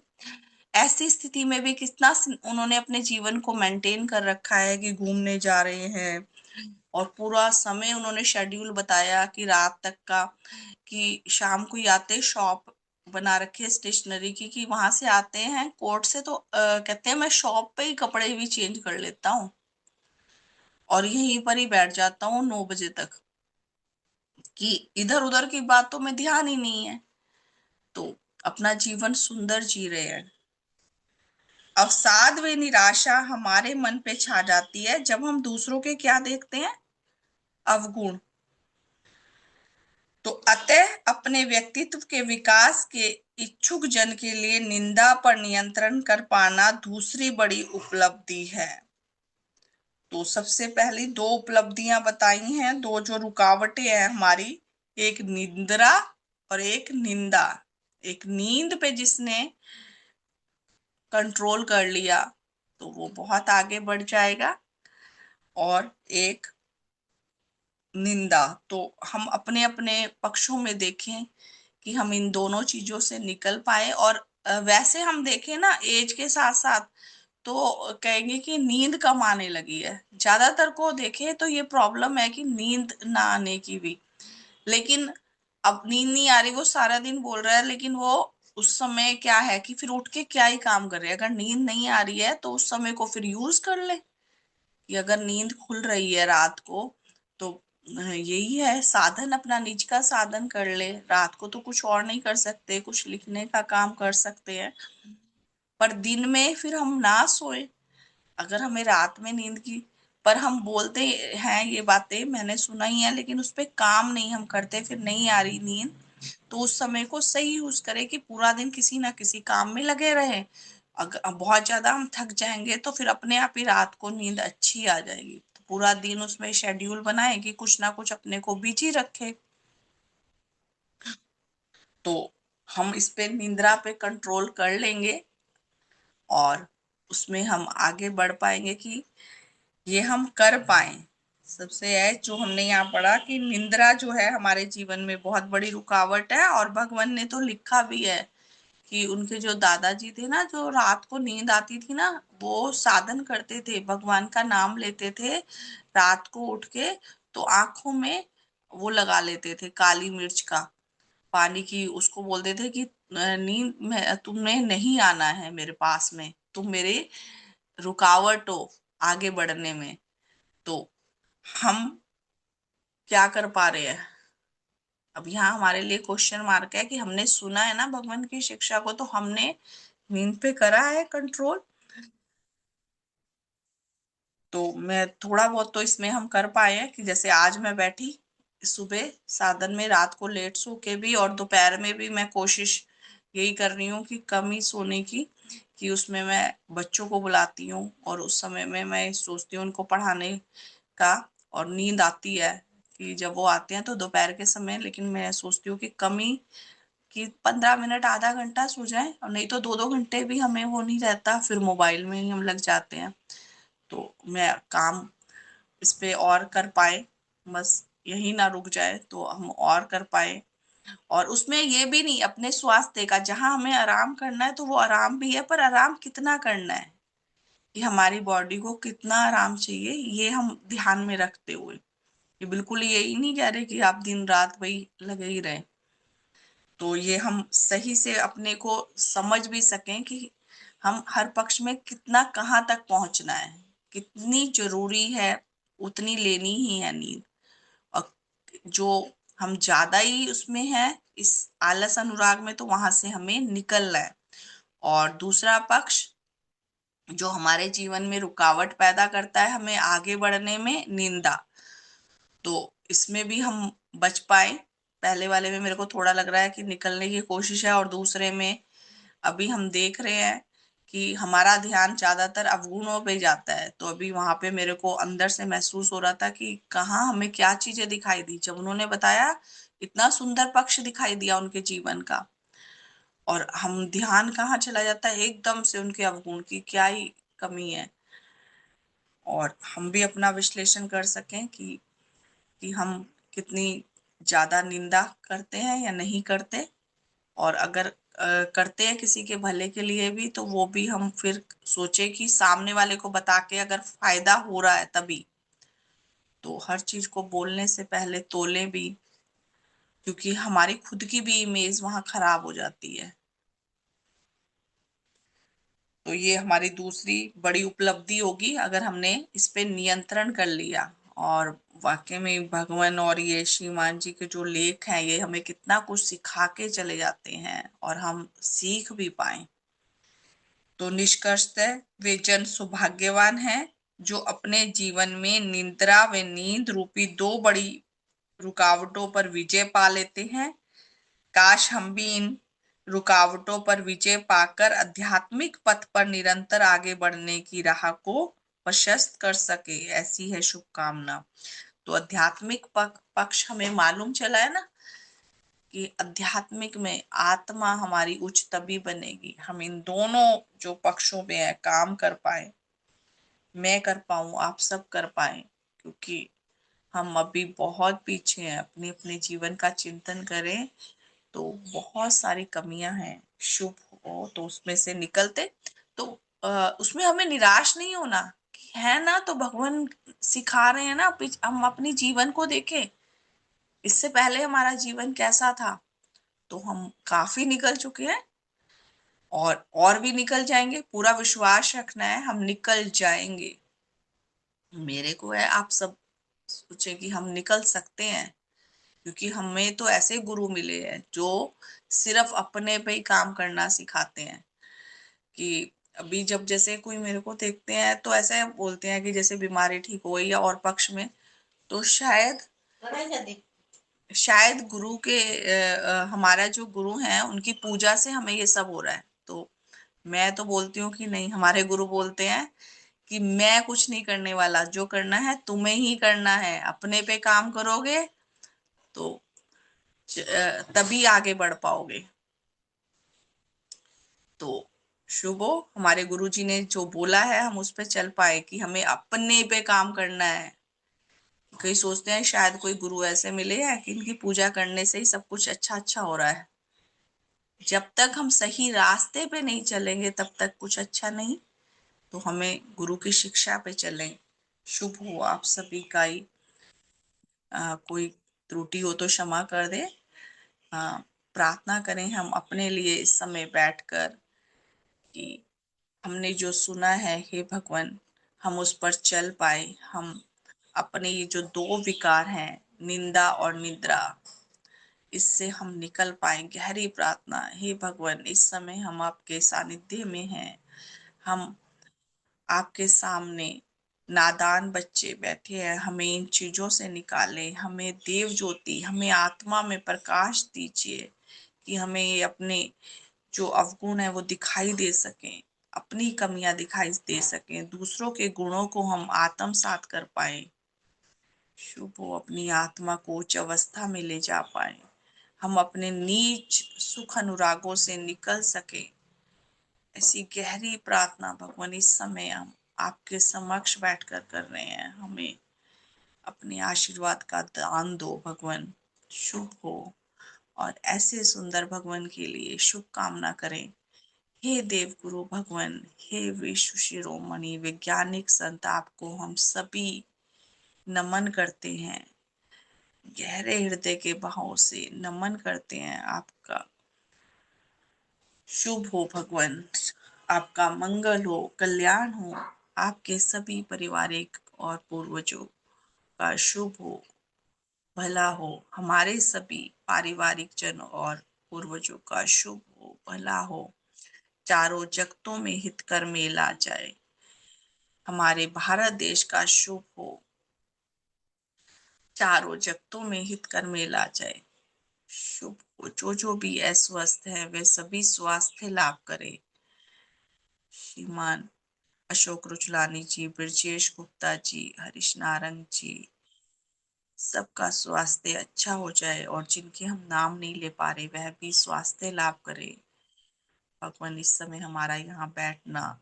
ऐसी स्थिति में भी कितना उन्होंने अपने जीवन को मेंटेन कर रखा है, कि घूमने जा रहे हैं, और पूरा समय उन्होंने शेड्यूल बताया कि रात तक का, कि शाम को ही आते शॉप बना रखी है स्टेशनरी की कि वहां से आते हैं कोर्ट से तो कहते हैं मैं शॉप पे ही कपड़े भी चेंज कर लेता हूँ और यहीं पर ही बैठ जाता हूँ 9 बजे तक, कि इधर उधर की बातों में ध्यान ही नहीं है, तो अपना जीवन सुंदर जी रहे हैं। अवसाद व निराशा हमारे मन पे छा जाती है जब हम दूसरों के क्या देखते हैं, अवगुण। तो अतः अपने व्यक्तित्व के विकास के इच्छुक जन के लिए निंदा पर नियंत्रण कर पाना दूसरी बड़ी उपलब्धि है। तो सबसे पहली दो उपलब्धियां बताई हैं, दो जो रुकावटें हैं हमारी, एक निंद्रा और एक निंदा। एक नींद पे जिसने कंट्रोल कर लिया तो वो बहुत आगे बढ़ जाएगा, और एक निंदा। तो हम अपने अपने पक्षों में देखें कि हम इन दोनों चीजों से निकल पाए। और वैसे हम देखें ना एज के साथ साथ, तो कहेंगे कि नींद कम आने लगी है। ज्यादातर को देखें तो ये प्रॉब्लम है कि नींद ना आने की भी। लेकिन अब नींद नहीं आ रही, वो सारा दिन बोल रहा है, लेकिन वो उस समय क्या है कि फिर उठ के क्या ही काम कर रहे हैं। अगर नींद नहीं आ रही है तो उस समय को फिर यूज कर ले, कि अगर नींद खुल रही है रात को तो यही है साधन, अपना निज का साधन कर ले। रात को तो कुछ और नहीं कर सकते, कुछ लिखने का काम कर सकते हैं, पर दिन में फिर हम ना सोए। अगर हमें रात में नींद की, पर हम बोलते हैं ये बातें मैंने सुना ही है, लेकिन उस पे काम नहीं हम करते, फिर नहीं आ रही नींद, तो उस समय को सही यूज करें कि पूरा दिन किसी ना किसी काम में लगे रहे। अगर बहुत ज्यादा हम थक जाएंगे तो फिर अपने आप ही रात को नींद अच्छी आ जाएगी। तो पूरा दिन उसमें शेड्यूल बनाए कि कुछ ना कुछ अपने को बिजी रखे, तो हम इस पे निंद्रा पे कंट्रोल कर लेंगे और उसमें हम आगे बढ़ पाएंगे कि ये हम कर पाए। सबसे है जो हमने यहाँ पढ़ा कि निंद्रा जो है हमारे जीवन में बहुत बड़ी रुकावट है, और भगवान ने तो लिखा भी है कि उनके जो दादाजी थे ना, जो रात को नींद आती थी ना, वो साधन करते थे, भगवान का नाम लेते थे रात को उठ के, तो आंखों में वो लगा लेते थे काली मिर्च का पानी की, उसको बोलते थे कि नींद में तुम्हें नहीं आना है मेरे पास में, तुम मेरे रुकावट हो आगे बढ़ने में। तो हम क्या कर पा रहे हैं? अब यहाँ हमारे लिए क्वेश्चन मार्क है कि हमने सुना है ना भगवान की शिक्षा को, तो हमने नींद पे करा है कंट्रोल। तो मैं थोड़ा बहुत तो इसमें हम कर पाए हैं कि जैसे आज मैं बैठी सुबह साधन में, रात को लेट सो के भी, और दोपहर में भी मैं कोशिश यही कर रही हूँ कि कम ही सोने की, कि उसमें मैं बच्चों को बुलाती हूँ और उस समय में मैं सोचती हूँ उनको पढ़ाने का, और नींद आती है कि जब वो आते हैं तो दोपहर के समय, लेकिन मैं सोचती हूँ कि कम ही, कि 15 मिनट आधा घंटा सो जाए, और नहीं तो 2-2 घंटे भी हमें वो नहीं रहता, फिर मोबाइल में ही हम लग जाते हैं। तो मैं काम इस पे और कर पाए, बस यही ना रुक जाए, तो हम और कर पाए। और उसमें ये भी नहीं, अपने स्वास्थ्य का, जहां हमें आराम करना है तो वो आराम भी है, पर आराम कितना करना है, कि हमारी बॉडी को कितना आराम चाहिए, ये हम ध्यान में रखते हुए, ये बिल्कुल यही नहीं कह रहे कि आप दिन रात वही लगे ही रहे। तो ये हम सही से अपने को समझ भी सकें कि हम हर पक्ष में कितना कहाँ तक पहुंचना है, कितनी जरूरी है, उतनी लेनी ही है नींद। और जो हम ज्यादा ही उसमें है इस आलस अनुराग में, तो वहां से हमें निकलना है। और दूसरा पक्ष जो हमारे जीवन में रुकावट पैदा करता है हमें आगे बढ़ने में, निंदा, तो इसमें भी हम बच पाए। पहले वाले में मेरे को थोड़ा लग रहा है कि निकलने की कोशिश है, और दूसरे में अभी हम देख रहे हैं कि हमारा ध्यान ज्यादातर अवगुणों पे जाता है। तो अभी वहां पे मेरे को अंदर से महसूस हो रहा था कि कहाँ हमें क्या चीजें दिखाई दी जब उन्होंने बताया, इतना सुंदर पक्ष दिखाई दिया उनके जीवन का, और हम ध्यान कहाँ चला जाता है एकदम से उनके अवगुण की क्या ही कमी है। और हम भी अपना विश्लेषण कर सकें कि हम कितनी ज्यादा निंदा करते हैं या नहीं करते, और अगर करते हैं किसी के भले के लिए भी, तो वो भी हम फिर सोचे कि सामने वाले को बता के अगर फायदा हो रहा है तभी, तो हर चीज को बोलने से पहले तोलें भी। क्योंकि हमारी खुद की भी इमेज वहां खराब हो जाती है। तो ये हमारी दूसरी बड़ी उपलब्धि होगी अगर हमने इस पे नियंत्रण कर लिया। और वाकई में भगवान और ये श्रीमान जी के जो लेख हैं ये हमें कितना कुछ सिखा के चले जाते हैं और हम सीख भी पाए। तो निष्कर्षतः वे जन सौभाग्यवान हैं जो अपने जीवन में निद्रा व नींद रूपी दो बड़ी रुकावटों पर विजय पा लेते हैं। काश हम भी इन रुकावटों पर विजय पाकर आध्यात्मिक पथ पर निरंतर आगे बढ़ने की राह को प्रशस्त कर सके, ऐसी है शुभकामना। तो आध्यात्मिक पक्ष हमें मालूम चला है ना कि आध्यात्मिक में आत्मा हमारी उच्च तभी बनेगी हम इन दोनों जो पक्षों में है काम कर पाए, मैं कर पाऊं, आप सब कर पाए। क्योंकि हम अभी बहुत पीछे हैं, अपने अपने जीवन का चिंतन करें तो बहुत सारी कमियां हैं। शुभ हो तो उसमें से निकलते तो उसमें हमें निराश नहीं होना कि है ना, तो भगवान सिखा रहे हैं ना। हम अपनी जीवन को देखें, इससे पहले हमारा जीवन कैसा था, तो हम काफी निकल चुके हैं और भी निकल जाएंगे। पूरा विश्वास रखना है, हम निकल जाएंगे। मेरे को है आप सब सोचे कि हम निकल सकते हैं, क्योंकि हमें तो ऐसे गुरु मिले हैं जो सिर्फ अपने पे ही काम करना सिखाते हैं। कि अभी जब जैसे कोई मेरे को देखते हैं तो ऐसे बोलते हैं कि जैसे बीमारी ठीक हो गई, या और पक्ष में तो शायद गुरु के हमारा जो गुरु हैं उनकी पूजा से हमें ये सब हो रहा है। तो मैं तो बोलती हूँ कि नहीं, हमारे गुरु बोलते हैं कि मैं कुछ नहीं करने वाला, जो करना है तुम्हें ही करना है। अपने पे काम करोगे तो तभी आगे बढ़ पाओगे। तो शुभो, हमारे गुरुजी ने जो बोला है हम उस पर चल पाए कि हमें अपने पे काम करना है। कई सोचते हैं शायद कोई गुरु ऐसे मिले हैं कि इनकी पूजा करने से ही सब कुछ अच्छा अच्छा हो रहा है। जब तक हम सही रास्ते पे नहीं चलेंगे तब तक कुछ अच्छा नहीं। तो हमें गुरु की शिक्षा पे चलें। शुभ हो आप सभी का ही। कोई त्रुटि हो तो क्षमा कर दे। प्रार्थना करें हम अपने लिए इस समय बैठकर कि हमने जो सुना है, हे भगवान, हम उस पर चल पाए। हम अपने ये जो दो विकार हैं, निंदा और निद्रा, इससे हम निकल पाए। गहरी प्रार्थना, हे भगवान, इस समय हम आपके सानिध्य में हैं। हम आपके सामने नादान बच्चे बैठे हैं, हमें इन चीजों से निकालें। हमें देव ज्योति, हमें आत्मा में प्रकाश दीजिए कि हमें ये अपने जो अवगुण है वो दिखाई दे सकें, अपनी कमियां दिखाई दे सकें, दूसरों के गुणों को हम आत्मसात कर पाए। शुभ हो अपनी आत्मा को उच्च अवस्था में ले जा पाए। हम अपने नीच सुख अनुरागों से निकल सके। ऐसी गहरी प्रार्थना भगवान इस समय हम आपके समक्ष बैठकर कर रहे हैं। हमें अपने आशीर्वाद का दान दो भगवान। शुभ हो। और ऐसे सुंदर भगवान के लिए शुभ कामना करें। हे देव गुरु भगवान, हे विश्व शिरोमणि वैज्ञानिक संत, आपको हम सभी नमन करते हैं। गहरे हृदय के भाव से नमन करते हैं आपका। शुभ हो भगवान, आपका मंगल हो, कल्याण हो। आपके सभी पारिवारिक और पूर्वजों का शुभ हो, भला हो। हमारे सभी पारिवारिक जनों और पूर्वजों का शुभ हो, भला हो। चारों जगतों में हित कर मेला जाए। हमारे भारत देश का शुभ हो, चारों जगतों में हित कर मेला जाए। शुभ हो। जो भी अस्वस्थ है वे सभी स्वास्थ्य लाभ करे। श्रीमान अशोक रुचलानी जी, ब्रजेश गुप्ता जी, हरीश नारंग जी, सबका स्वास्थ्य अच्छा हो जाए। और जिनके हम नाम नहीं ले पा रहे वह भी स्वास्थ्य लाभ करे। भगवान इस समय हमारा यहाँ बैठना,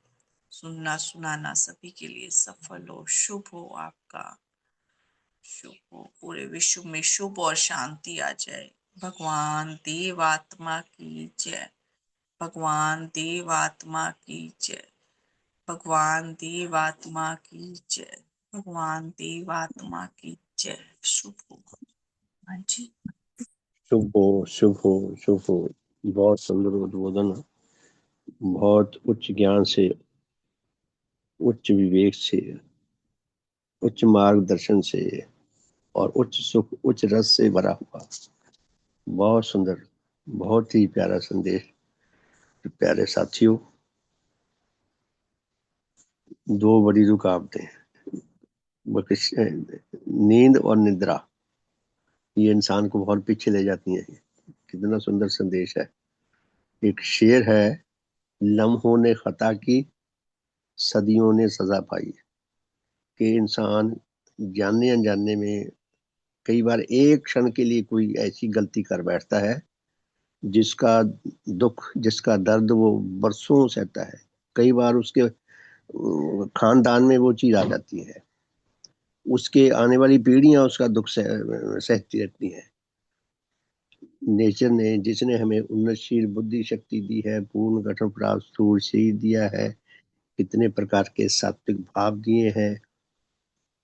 सुनना, सुनाना सभी के लिए सफल हो। शुभ हो आपका। शुभ हो। पूरे विश्व में शुभ और शांति आ जाए। भगवान देव आत्मा की जय। भगवान देव आत्मा की जय। भगवान देव आत्मा की जय। भगवान देव आत्मा की जय। शुभ हो। हाँ जी। शुभ हो, शुभ हो, शुभ हो। बहुत सुंदर उद्बोधन। बहुत उच्च ज्ञान से, उच्च विवेक से, उच्च मार्गदर्शन से और उच्च सुख, उच्च रस से भरा हुआ। बहुत सुंदर, बहुत ही प्यारा संदेश। प्यारे साथियों, दो बड़ी रुकावटें, नींद और निद्रा, ये इंसान को बहुत पीछे ले जाती हैं। कितना सुंदर संदेश है। एक शेर है, लम्हों ने खता की, सदियों ने सजा पाई। कि इंसान जानने अनजाने में कई बार एक क्षण के लिए कोई ऐसी गलती कर बैठता है जिसका दुख, जिसका दर्द वो बरसों सहता है। कई बार उसके खानदान में वो चीज आ जाती है, उसके आने वाली पीढ़ियां उसका दुख सहती रहती हैं। नेचर ने, जिसने हमें उन्नतशील बुद्धि शक्ति दी है, पूर्ण गठन प्राप्त स्थूल शरीर दिया है, कितने प्रकार के सात्विक भाव दिए हैं,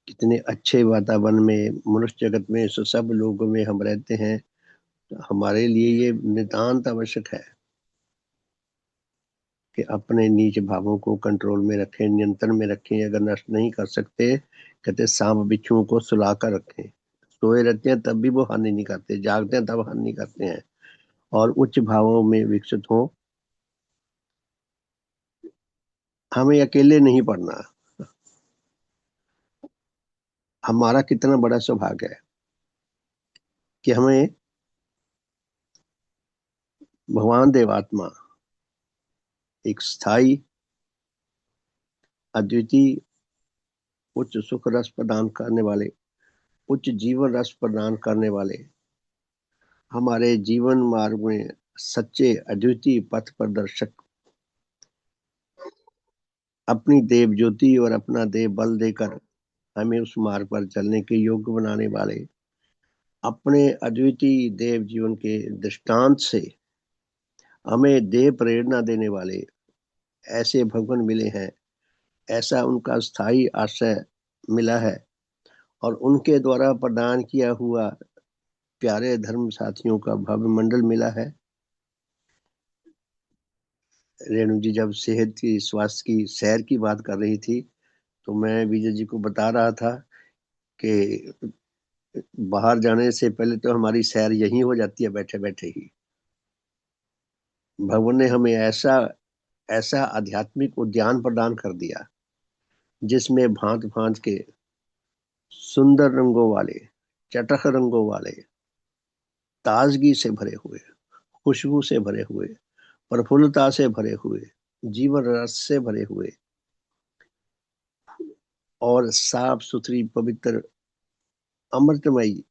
कितने अच्छे वातावरण में, मनुष्य जगत में, सब लोगों में हम रहते हैं। तो हमारे लिए ये नितांत आवश्यक है कि अपने नीच भावों को कंट्रोल में रखें, नियंत्रण में रखें। अगर नष्ट नहीं कर सकते, कहते सांप बिच्छुओं को सुला कर रखें। सोए रहते हैं तब भी वो हानि नहीं करते, जागते हैं तब हानि नहीं करते हैं। और उच्च भावों में विकसित हो। हमें अकेले नहीं पढ़ना। हमारा कितना बड़ा सौभाग्य है कि हमें भगवान देवात्मा, एक स्थायी, अद्वितीय, उच्च सुख रस प्रदान करने वाले, उच्च जीवन रस प्रदान करने वाले, हमारे जीवन मार्ग में सच्चे अद्वितीय पथ प्रदर्शक, अपनी देव ज्योति और अपना देव बल देकर हमें उस मार्ग पर चलने के योग्य बनाने वाले, अपने अद्वितीय देव जीवन के दृष्टांत से हमें देव प्रेरणा देने वाले ऐसे भगवान मिले हैं। ऐसा उनका स्थायी आश्रय मिला है और उनके द्वारा प्रदान किया हुआ प्यारे धर्म साथियों का भव्य मंडल मिला है। रेणु जी जब सेहत की, स्वास्थ्य की, सैर की बात कर रही थी, तो मैं विजय जी को बता रहा था कि बाहर जाने से पहले तो हमारी सैर यही हो जाती है, बैठे बैठे ही। भगवान ने हमें ऐसा ऐसा आध्यात्मिक उद्यान प्रदान कर दिया जिसमें भांत भांत के सुंदर रंगों वाले, चटख रंगों वाले, ताजगी से भरे हुए, खुशबू से भरे हुए, प्रफुल्लता से भरे हुए, जीवन रस से भरे हुए और साफ सुथरी पवित्र अमृतमयी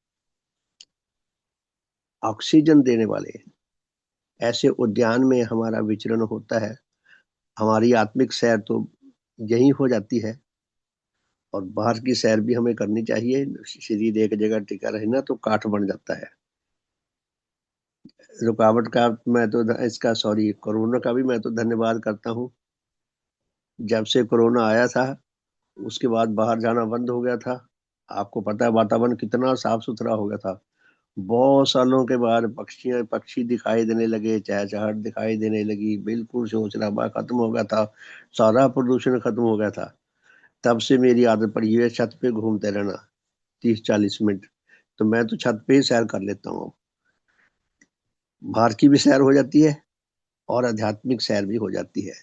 ऑक्सीजन देने वाले ऐसे उद्यान में हमारा विचरण होता है। हमारी आत्मिक सैर तो यही हो जाती है और बाहर की सैर भी हमें करनी चाहिए। शरीर एक जगह टिका रहे ना तो काठ बन जाता है। रुकावट का मैं तो इसका, सॉरी, कोरोना का भी मैं तो धन्यवाद करता हूँ। जब से कोरोना आया था उसके बाद बाहर जाना बंद हो गया था। आपको पता है वातावरण कितना साफ सुथरा हो गया था। बहुत सालों के बाद पक्षी दिखाई देने लगे, चहचहाट दिखाई देने लगी, बिल्कुल शोर शराबा खत्म हो गया था, सारा प्रदूषण खत्म हो गया था। तब से मेरी आदत पड़ी है छत पे घूमते रहना 30-40 मिनट। तो मैं तो छत पे ही सैर कर लेता हूँ। बाहर की भी सैर हो जाती है और आध्यात्मिक सैर भी हो जाती है।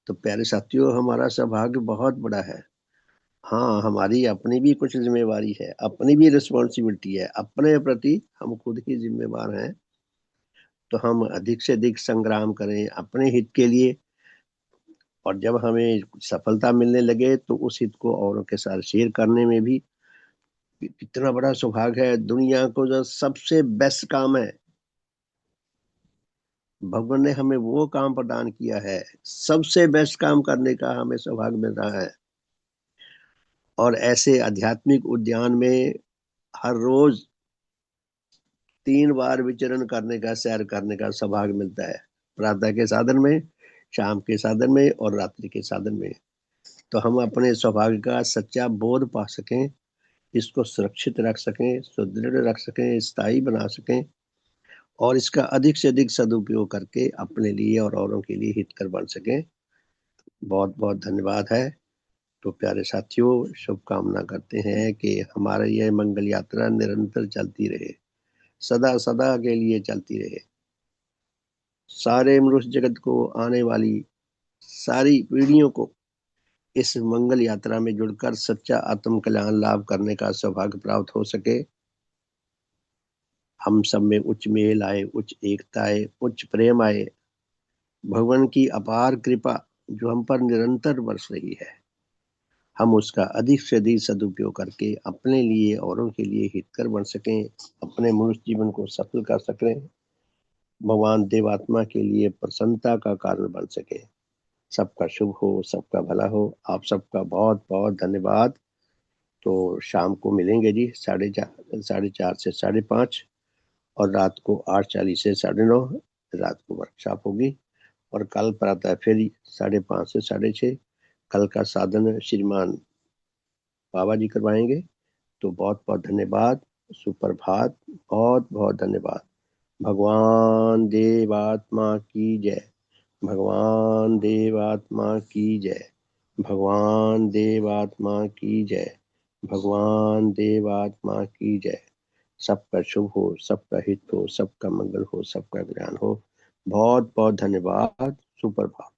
तो प्यारे साथियों, हमारा सौभाग्य बहुत बड़ा है। हाँ, हमारी अपनी भी कुछ जिम्मेवारी है, अपनी भी रिस्पॉन्सिबिलिटी है, अपने प्रति हम खुद ही जिम्मेवार हैं। तो हम अधिक से अधिक संग्राम करें अपने हित के लिए। और जब हमें सफलता मिलने लगे तो उस हित को औरों के साथ शेयर करने में भी कितना बड़ा सौभाग्य है। दुनिया को जो सबसे बेस्ट काम है, भगवान ने हमें वो काम प्रदान किया है, सबसे बेस्ट काम करने का हमें सौभाग्य मिल रहा है। और ऐसे आध्यात्मिक उद्यान में हर रोज 3 बार विचरण करने का, सैर करने का सौभाग्य मिलता है। प्रातः के साधन में, शाम के साधन में और रात्रि के साधन में। तो हम अपने सौभाग्य का सच्चा बोध पा सकें, इसको सुरक्षित रख सकें, सुदृढ़ रख सकें, स्थायी बना सकें। और इसका अधिक से अधिक सदुपयोग करके अपने लिए और औरों के लिए हितकर बन सके। बहुत बहुत धन्यवाद है। तो प्यारे साथियों, शुभकामना करते हैं कि हमारा यह मंगल यात्रा निरंतर चलती रहे, सदा सदा के लिए चलती रहे। सारे मनुष्य जगत को आने वाली सारी पीढ़ियों को इस मंगल यात्रा में जुड़कर सच्चा आत्म कल्याण लाभ करने का सौभाग्य प्राप्त हो सके। हम सब में उच्च मेल आए, उच्च एकता आए, उच्च प्रेम आए। भगवान की अपार कृपा जो हम पर निरंतर बरस रही है, हम उसका अधिक से अधिक सदुपयोग करके अपने लिए औरों के लिए हितकर बन सकें, अपने मनुष्य जीवन को सफल कर सकें, भगवान देवात्मा के लिए प्रसन्नता का कारण बन सके। सबका शुभ हो, सबका भला हो। आप सबका बहुत बहुत धन्यवाद। तो शाम को मिलेंगे जी, 4:30 से 5:30, और रात को 8:40 से 9:30 रात को वर्कशॉप होगी। और कल प्रातः फिर 5:30 से 6:30 कल का साधन श्रीमान बाबा जी करवाएंगे। तो बहुत बहुत धन्यवाद। सुप्रभात। बहुत बहुत धन्यवाद। भगवान देवात्मा की जय। भगवान देवात्मा की जय। भगवान देवात्मा की जय। भगवान देवात्मा की जय। सबका शुभ हो, सबका हित हो, सबका मंगल हो, सबका कल्याण हो। बहुत बहुत धन्यवाद। सुप्रभात।